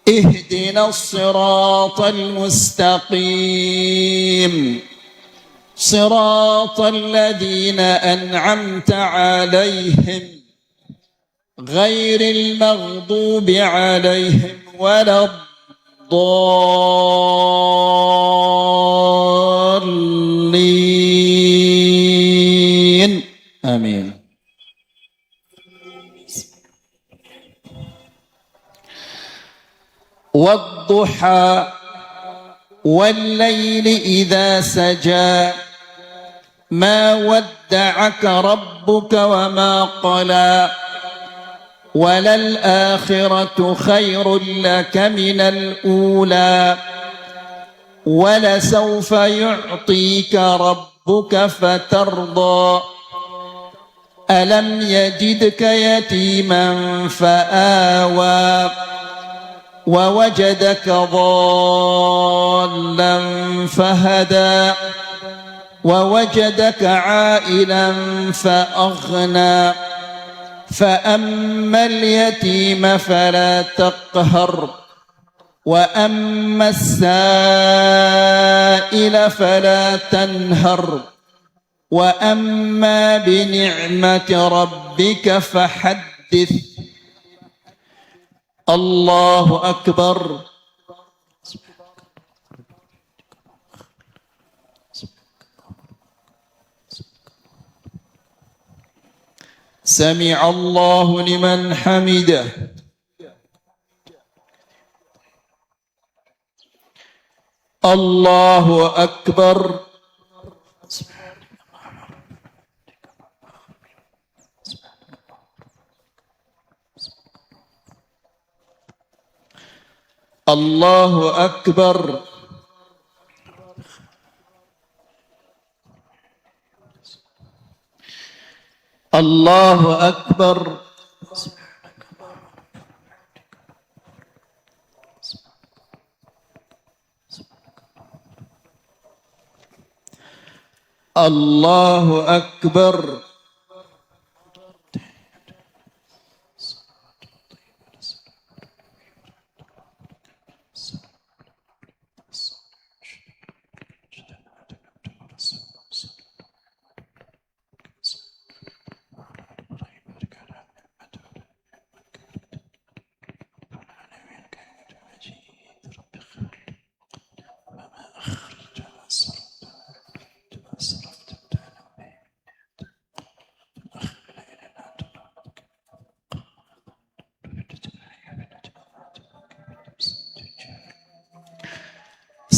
Speaker 4: اهدنا الصراط المستقيم صراط الذين أنعمت عليهم غير المغضوب عليهم ولا الضالين آمين. والضحى والليل إذا سجى ما ودعك ربك وما قلى وللآخرة خير لك من الأولى ولسوف يعطيك ربك فترضى ألم يجدك يتيما فآوى ووجدك ضالا فهدى ووجدك عائلا فأغنى فأما اليتيم فلا تقهر وأما السائل فلا تنهر وأما بنعمة ربك فحدث. الله أكبر. سمع الله لمن حمده. الله أكبر. الله أكبر. الله أكبر. الله أكبر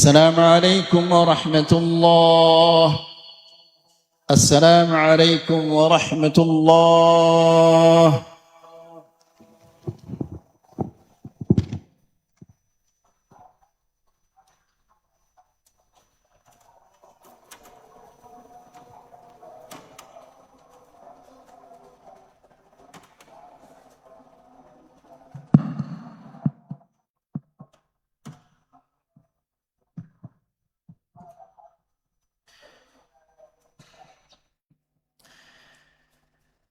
Speaker 4: السلام عليكم ورحمة الله. السلام عليكم ورحمة الله.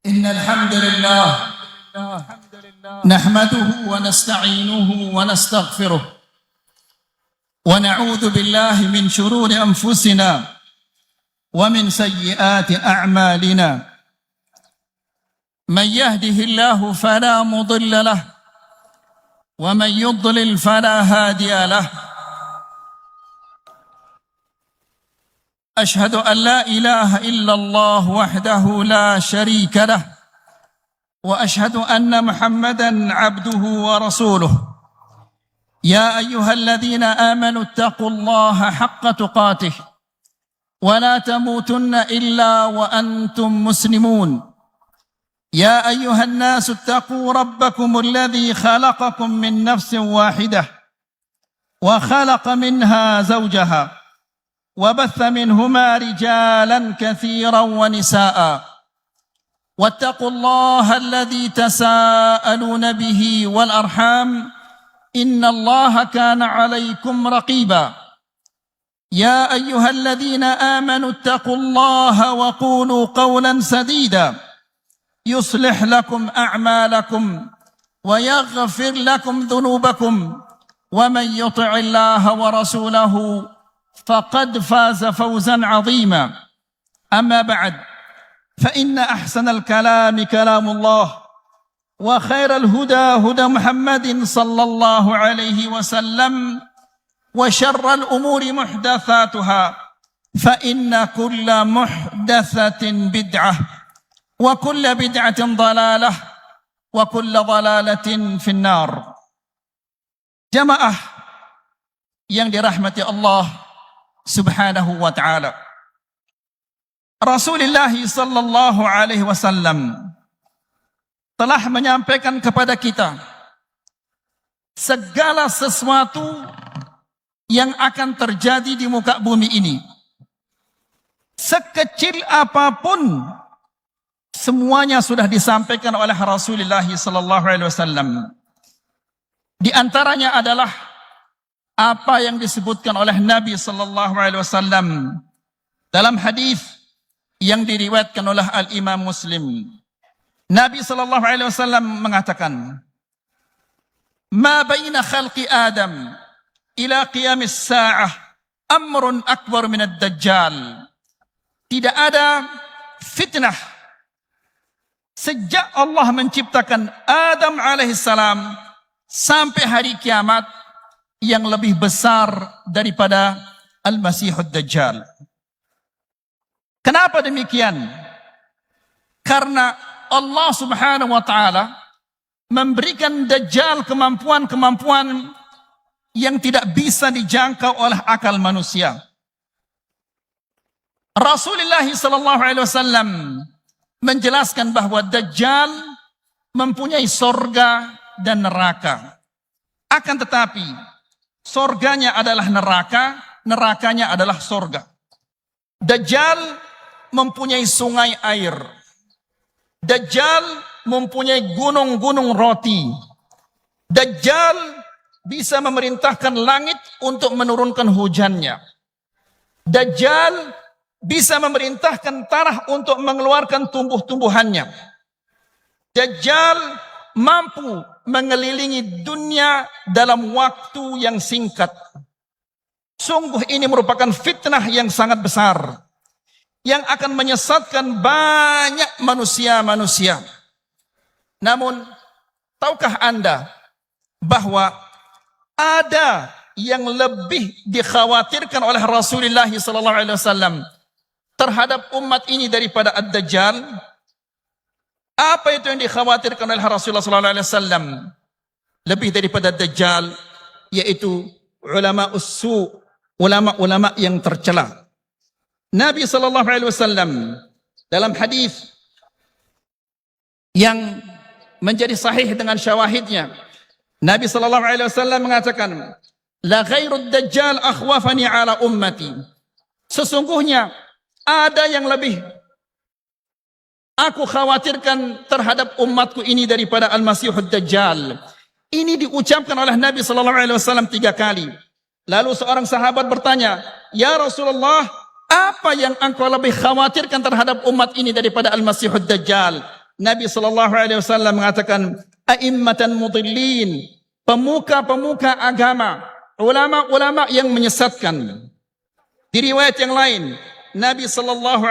Speaker 3: إن الحمد لله نحمده ونستعينه ونستغفره ونعوذ بالله من شرور أنفسنا ومن سيئات أعمالنا. من يهده الله فلا مضل له ومن يضلل فلا هادي له. أشهد أن لا إله إلا الله وحده لا شريك له وأشهد أن محمدا عبده ورسوله. يا أيها الذين آمنوا اتقوا الله حق تقاته ولا تموتن إلا وأنتم مسلمون. يا أيها الناس اتقوا ربكم الذي خلقكم من نفس واحدة وخلق منها زوجها وبث منهما رجالا كثيرا ونساء واتقوا الله الذي تساءلون به والأرحام إن الله كان عليكم رقيبا. يا أيها الذين آمنوا اتقوا الله وقولوا قولا سديدا يصلح لكم أعمالكم ويغفر لكم ذنوبكم ومن يطع الله ورسوله فقد فاز فوزا عظيما. أما بعد فإن أحسن الكلام كلام الله وخير الهدى هدى محمد صلى الله عليه وسلم وشر الأمور محدثاتها فإن كل محدثة بدعة وكل بدعة ضلالة وكل ضلالة في النار. Jamaah yang dirahmati Allah Subhanahu wa ta'ala. Rasulullah sallallahu alaihi wasallam telah menyampaikan kepada kita segala sesuatu yang akan terjadi di muka bumi ini. Sekecil apapun semuanya sudah disampaikan oleh Rasulullah sallallahu alaihi wasallam. Di antaranya adalah apa yang disebutkan oleh Nabi sallallahu alaihi wasallam dalam hadis yang diriwayatkan oleh Al-Imam Muslim. Nabi sallallahu alaihi wasallam mengatakan, "Ma baina khalqi Adam ila qiyamis sa'ah amrun akbar min ad-dajjal." Tidak ada fitnah sejak Allah menciptakan Adam alaihissalam sampai hari kiamat yang lebih besar daripada Al-Masihud Dajjal. Kenapa demikian? Karena Allah Subhanahu wa ta'ala memberikan Dajjal kemampuan-kemampuan yang tidak bisa dijangkau oleh akal manusia. Rasulullah sallallahu alaihi wasallam menjelaskan bahwa Dajjal mempunyai sorga dan neraka. Akan tetapi sorganya adalah neraka, nerakanya adalah sorga. Dajjal mempunyai sungai air. Dajjal mempunyai gunung-gunung roti. Dajjal bisa memerintahkan langit untuk menurunkan hujannya. Dajjal bisa memerintahkan tanah untuk mengeluarkan tumbuh-tumbuhannya. Dajjal mampu mengelilingi dunia dalam waktu yang singkat. Sungguh ini merupakan fitnah yang sangat besar yang akan menyesatkan banyak manusia-manusia. Namun, tahukah Anda bahwa ada yang lebih dikhawatirkan oleh Rasulullah SAW terhadap umat ini daripada Ad-Dajjal? Apa itu yang dikhawatirkan oleh Rasulullah SAW lebih daripada Dajjal? Yaitu ulama ussu, ulama-ulama yang tercela. Nabi SAW dalam hadis yang menjadi sahih dengan syawahidnya, Nabi SAW mengatakan, la ghairud dajjal akhwafani ala ummati. Sesungguhnya ada yang lebih aku khawatirkan terhadap umatku ini daripada al-Masihud Dajjal. Ini diucapkan oleh Nabi SAW 3 kali. Lalu seorang sahabat bertanya, ya Rasulullah, apa yang engkau lebih khawatirkan terhadap umat ini daripada al-Masihud Dajjal? Nabi SAW mengatakan, a'immatan mudillin, pemuka-pemuka agama, ulama-ulama yang menyesatkan. Di riwayat yang lain, Nabi SAW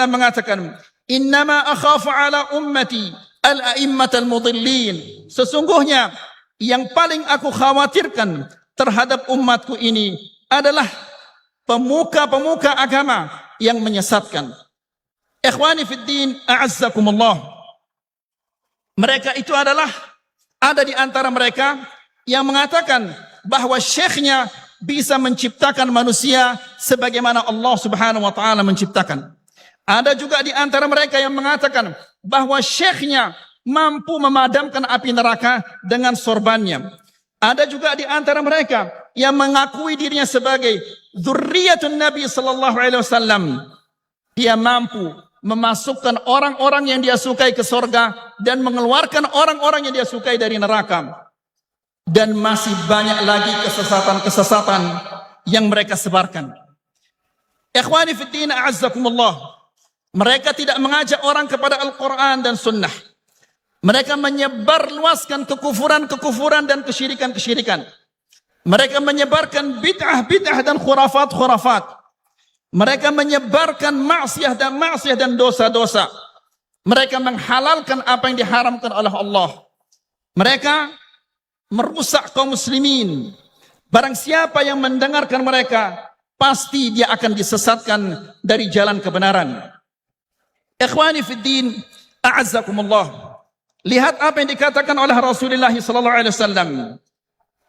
Speaker 3: mengatakan, innama akhafu ala ummati al-a'immatal mudillin. Sesungguhnya yang paling aku khawatirkan terhadap umatku ini adalah pemuka-pemuka agama yang menyesatkan. Ikhwani fid din, a'azzakumullah. Mereka itu adalah, ada di antara mereka yang mengatakan bahwa syekhnya bisa menciptakan manusia sebagaimana Allah Subhanahu wa taala menciptakan. Ada juga di antara mereka yang mengatakan bahwa syekhnya mampu memadamkan api neraka dengan sorbannya. Ada juga di antara mereka yang mengakui dirinya sebagai dzurriyyatun Nabi sallallahu alaihi wasallam. Dia mampu memasukkan orang-orang yang dia sukai ke surga dan mengeluarkan orang-orang yang dia sukai dari neraka. Dan masih banyak lagi kesesatan-kesesatan yang mereka sebarkan. Ikhwani fid din, a'azzakumullah. Mereka tidak mengajak orang kepada Al-Quran dan Sunnah. Mereka menyebarluaskan kekufuran-kekufuran dan kesyirikan-kesyirikan. Mereka menyebarkan bid'ah-bid'ah dan khurafat-khurafat. Mereka menyebarkan maksiat dan dosa-dosa. Mereka menghalalkan apa yang diharamkan oleh Allah. Mereka merusak kaum muslimin. Barang siapa yang mendengarkan mereka, pasti dia akan disesatkan dari jalan kebenaran. Ikhwani fid din, a'azzakumullah. Lihat apa yang dikatakan oleh Rasulullah SAW.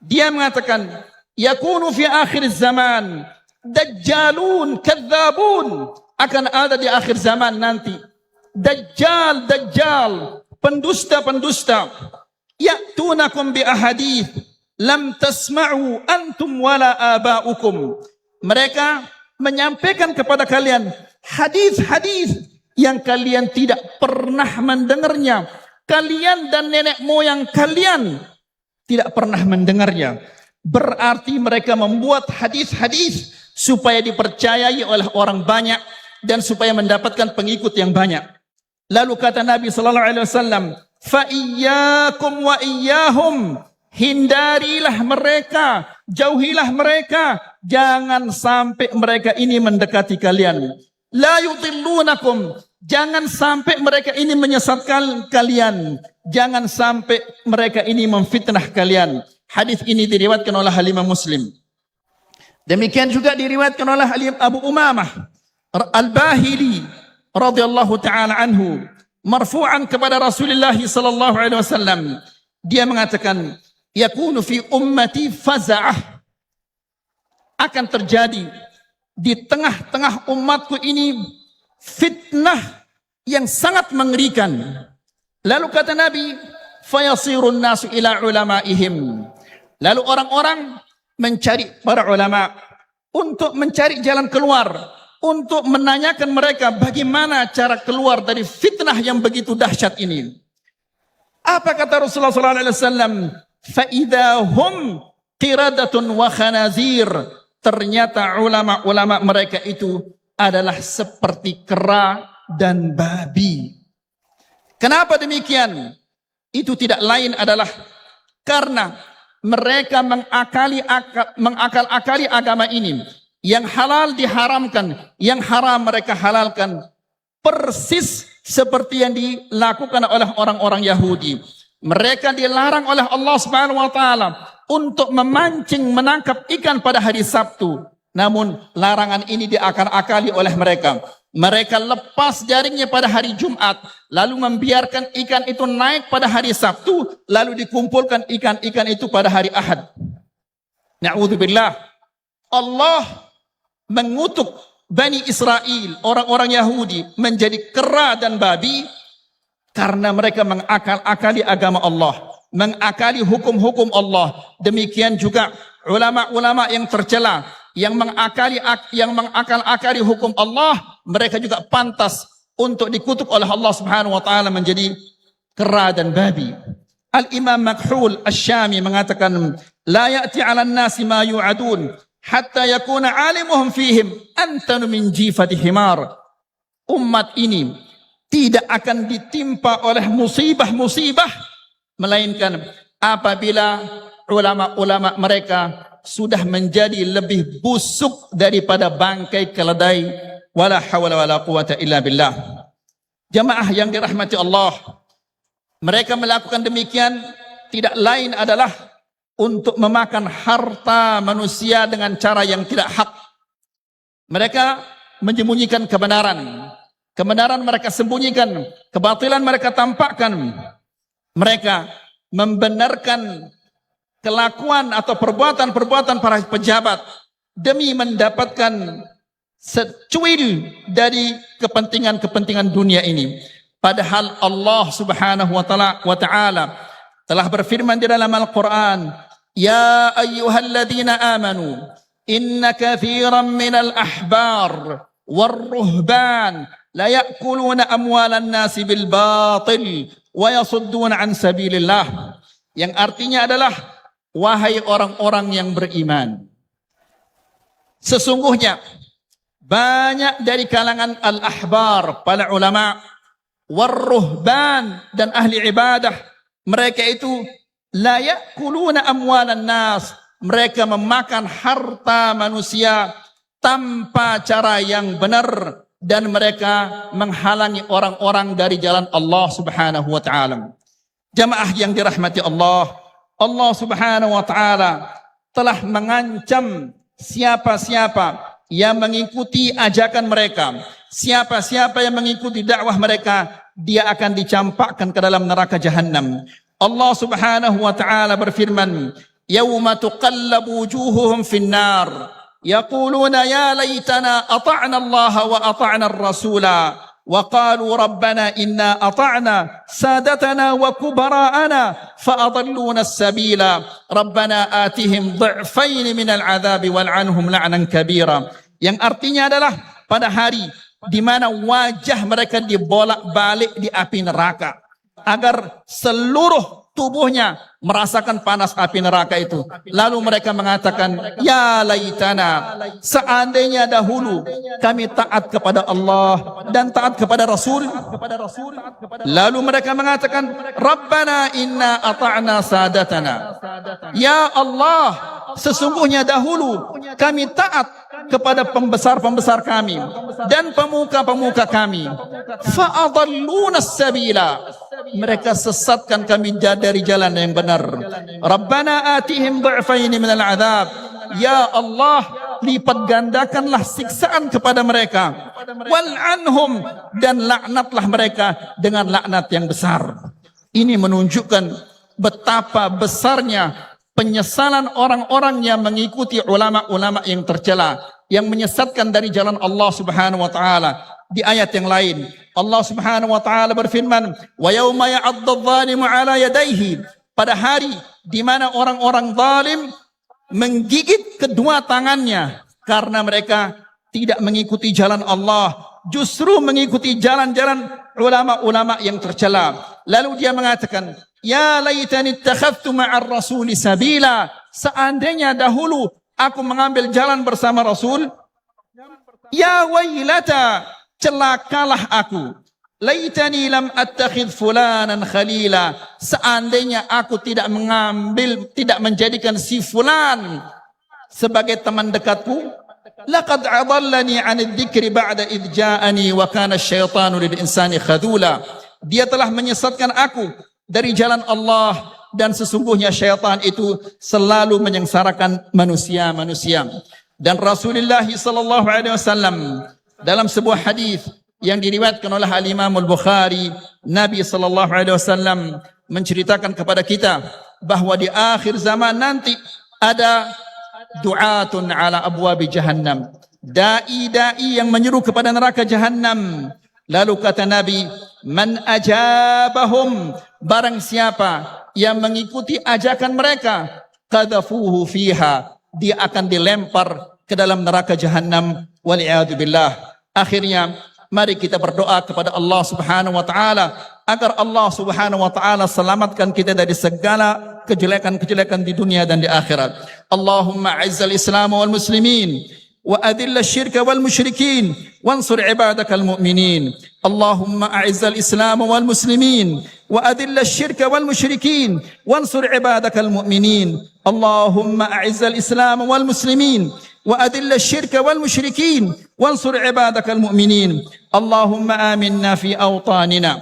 Speaker 3: Dia mengatakan, yakunu fi akhir zaman dajjalun kadzabun. Akan ada di akhir zaman nanti dajjal, pendusta-pendusta. Ya'tunakum bi ahadith lam tasma'u antum wala aba'ukum. Mereka menyampaikan kepada kalian hadis-hadis yang kalian tidak pernah mendengarnya. Kalian dan nenek moyang kalian tidak pernah mendengarnya. Berarti mereka membuat hadis-hadis supaya dipercayai oleh orang banyak dan supaya mendapatkan pengikut yang banyak. Lalu kata Nabi sallallahu alaihi wasallam, fa iyyakum wa iyyahum, hindarilah mereka, jauhilah mereka, jangan sampai mereka ini mendekati kalian. La yutillunakum, jangan sampai mereka ini menyesatkan kalian, jangan sampai mereka ini memfitnah kalian. Hadis ini diriwayatkan oleh Imam Muslim. Demikian juga diriwayatkan oleh Abu Umamah Al-Bahili radhiyallahu taala anhu, marfu'an kepada Rasulullah sallallahu alaihi wasallam. Dia mengatakan, yakunu fi ummati faza'ah. Akan terjadi di tengah-tengah umatku ini fitnah yang sangat mengerikan. Lalu kata Nabi, fayasirun nasu ila ulamaihim. Lalu orang-orang mencari para ulama untuk mencari jalan keluar, untuk menanyakan mereka bagaimana cara keluar dari fitnah yang begitu dahsyat ini. Apa kata Rasulullah SAW? Fa'idha hum qiradatun wa khanazir. Ternyata ulama-ulama mereka itu adalah seperti kera dan babi. Kenapa demikian? Itu tidak lain adalah karena mereka mengakal-akali agama ini. Yang halal diharamkan, yang haram mereka halalkan. Persis seperti yang dilakukan oleh orang-orang Yahudi. Mereka dilarang oleh Allah Subhanahu wa taala untuk memancing menangkap ikan pada hari Sabtu. Namun larangan ini diakal-akali oleh mereka. Mereka lepas jaringnya pada hari Jumat, lalu membiarkan ikan itu naik pada hari Sabtu, lalu dikumpulkan ikan-ikan itu pada hari Ahad. Na'udzubillah. Allah mengutuk Bani Israel, orang-orang Yahudi, menjadi kera dan babi karena mereka mengakal-akali agama Allah, mengakali hukum-hukum Allah. Demikian juga ulama-ulama yang tercela, yang mengakal-akali hukum Allah, mereka juga pantas untuk dikutuk oleh Allah Subhanahu wa taala menjadi kera dan babi. Al-Imam Makhul Asy-Syami mengatakan, la ya'ti 'alan nasi ma yu'adun hatta yakuna 'alimuhum fihim antanu min jifati himar. Umat ini tidak akan ditimpa oleh musibah-musibah melainkan apabila ulama-ulama mereka sudah menjadi lebih busuk daripada bangkai keledai. Wala hawla wala quwata illa billah. Jamaah yang dirahmati Allah, mereka melakukan demikian tidak lain adalah untuk memakan harta manusia dengan cara yang tidak hak. Mereka menyembunyikan kebenaran. Kebenaran mereka sembunyikan, kebatilan mereka tampakkan. Mereka membenarkan kelakuan atau perbuatan-perbuatan para pejabat demi mendapatkan secuil dari kepentingan-kepentingan dunia ini. Padahal Allah Subhanahu wa ta'ala telah berfirman di dalam Al-Quran, Ya ayyuhalladzina amanu inna kathiran minal ahbar warruhban la ya'kuluna amwalan nasi bil batil wa yasudduna an sabilillah. Yang artinya adalah, wahai orang-orang yang beriman, sesungguhnya banyak dari kalangan al-ahbar, para ulama, warruhban, dan ahli ibadah, mereka itu la ya'kuluna amwalan nas, mereka memakan harta manusia tanpa cara yang benar, dan mereka menghalangi orang-orang dari jalan Allah Subhanahu wa ta'ala. Jamaah yang dirahmati Allah, Allah Subhanahu wa ta'ala telah mengancam siapa-siapa yang mengikuti ajakan mereka, siapa-siapa yang mengikuti dakwah mereka, dia akan dicampakkan ke dalam neraka Jahannam. Allah Subhanahu wa ta'ala berfirman, Yawma tuqallabu wujuhuhum finnar, yaquluna ya laytana ata'na Allah wa ata'na ar-rasula, wa qalu rabbana inna ata'na sadatana wa kubara'ana fa'adalluna as-sabila, rabbana atihim dhi'fain min al-'adzabi wal'anhum la'nan kabira. Yang artinya adalah pada hari di mana wajah mereka dibolak-balik di api neraka, agar seluruh tubuhnya merasakan panas api neraka itu. Lalu mereka mengatakan, ya laitana, seandainya dahulu kami taat kepada Allah dan taat kepada Rasul. Lalu mereka mengatakan, Rabbana inna ata'na sadatana, ya Allah, sesungguhnya dahulu kami taat kepada pembesar-pembesar kami dan pemuka-pemuka kami. Fa'adalluna as-sabila, mereka sesatkan kami dari jalan yang benar. Rabbana atihim dhi'fain min al-'adzab, ya Allah, lipat gandakanlah siksaan kepada mereka. Wal'anhum, dan laknatlah mereka dengan laknat yang besar. Ini menunjukkan betapa besarnya penyesalan orang-orang yang mengikuti ulama-ulama yang tercela, yang menyesatkan dari jalan Allah Subhanahu wa ta'ala. Di ayat yang lain, Allah Subhanahu wa ta'ala berfirman, wa yawma ya'addu adh-dhalimu 'ala yadayhi, pada hari di mana orang-orang zalim menggigit kedua tangannya karena mereka tidak mengikuti jalan Allah, justru mengikuti jalan-jalan ulama-ulama yang tercela. Lalu dia mengatakan, ya laitani ittakhadhtu ma'ar rasuli sabila, seandainya dahulu aku mengambil jalan bersama Rasul. Ya wailata, celakalah aku. Laitani lam attakhidh fulanan khalila. Seandainya aku tidak menjadikan si fulan sebagai teman dekatku. Laqad adallani 'anil dzikri ba'da idh ja'ani wa kana asyaitanu lil insani khadula. Dia telah menyesatkan aku dari jalan Allah dan sesungguhnya syaitan itu selalu menyengsarakan manusia-manusia. Dan Rasulullah sallallahu alaihi wasallam dalam sebuah hadis yang diriwayatkan oleh Al-Imam Al-Bukhari, Nabi sallallahu alaihi wasallam menceritakan kepada kita bahwa di akhir zaman nanti ada du'atun ala abwabi jahannam, dai-dai yang menyeru kepada neraka jahannam. Lalu kata Nabi, man ajabahum, barang siapa yang mengikuti ajakan mereka, qadhafuhu fiha, dia akan dilempar ke dalam neraka jahannam, wal'iyadu billah. Akhirnya mari kita berdoa kepada Allah Subhanahu wa taala agar Allah Subhanahu wa taala selamatkan kita dari segala kejelekan-kejelekan di dunia dan di akhirat. Allahumma a'izzal Islam wal muslimin wa adhill asy-syirka wal musyrikin wansur ibadakal mu'minin. Allahumma a'izzal Islam wal muslimin wa adhill asy-syirka wal musyrikin wansur ibadakal mu'minin. Allahumma a'izzal Islam wal muslimin وأذل الشرك والمشركين وانصر عبادك المؤمنين. اللهم آمنا في أوطاننا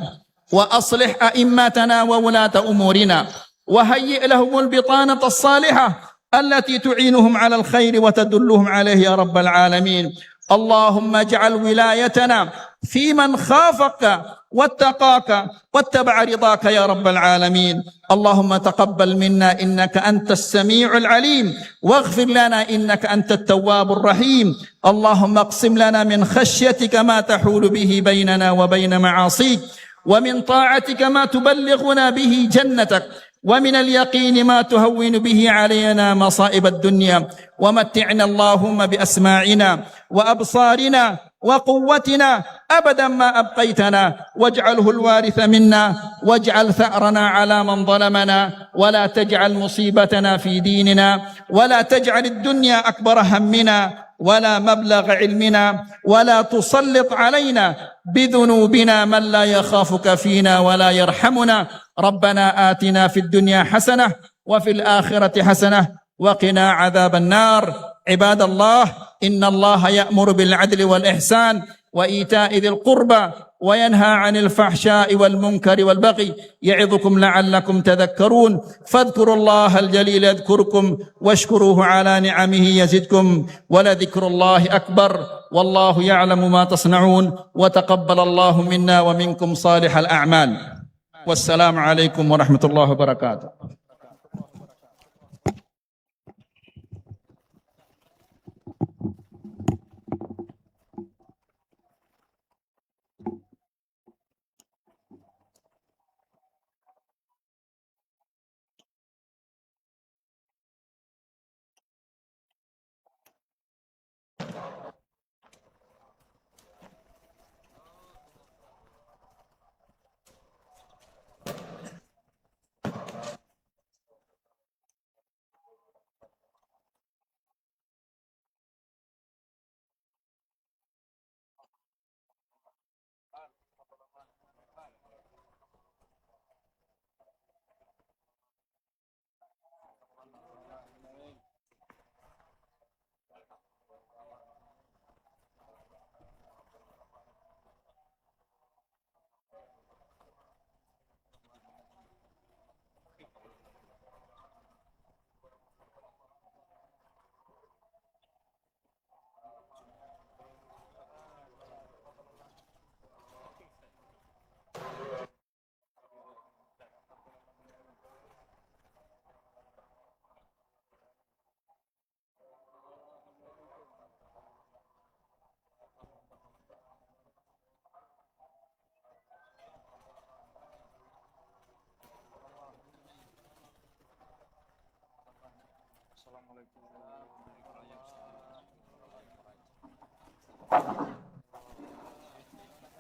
Speaker 3: وأصلح أئمتنا وولاة أمورنا وهيئ لهم البطانة الصالحة التي تعينهم على الخير وتدلهم عليه يا رب العالمين. اللهم اجعل ولايتنا في من خافك واتقاك واتبع رضاك يا رب العالمين. اللهم تقبل منا إنك أنت السميع العليم واغفر لنا إنك أنت التواب الرحيم. اللهم اقسم لنا من خشيتك ما تحول به بيننا وبين معاصيك ومن طاعتك ما تبلغنا به جنتك ومن اليقين ما تهون به علينا مصائب الدنيا ومتعنا اللهم بأسماعنا وأبصارنا وقوتنا أبدا ما أبقيتنا واجعله الوارث منا واجعل ثأرنا على من ظلمنا ولا تجعل مصيبتنا في ديننا ولا تجعل الدنيا أكبر همنا ولا مبلغ علمنا ولا تسلط علينا بذنوبنا من لا يخافك فينا ولا يرحمنا. ربنا آتنا في الدنيا حسنة وفي الآخرة حسنة وقنا عذاب النار. عباد الله، إن الله يأمر بالعدل والإحسان وإيتاء ذي القربى وينهى عن الفحشاء والمنكر والبغي يعظكم لعلكم تذكرون. فاذكروا الله الجليل يذكركم واشكروه على نعمه يزدكم ولذكر الله أكبر والله يعلم ما تصنعون وتقبل الله منا ومنكم صالح الأعمال. والسلام عليكم ورحمة الله وبركاته.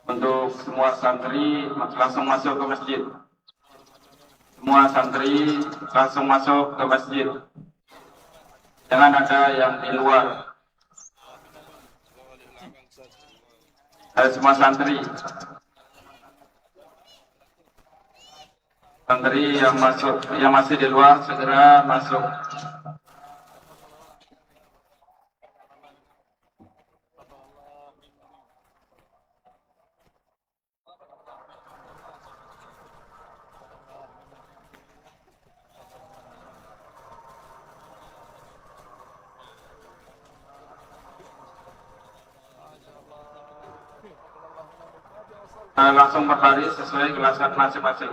Speaker 5: Untuk semua santri langsung masuk ke masjid. Semua santri langsung masuk ke masjid. Jangan ada yang di luar. Semua santri. Santri yang masuk, yang masih di luar segera masuk. Langsung berbaris sesuai kelasan masing-masing.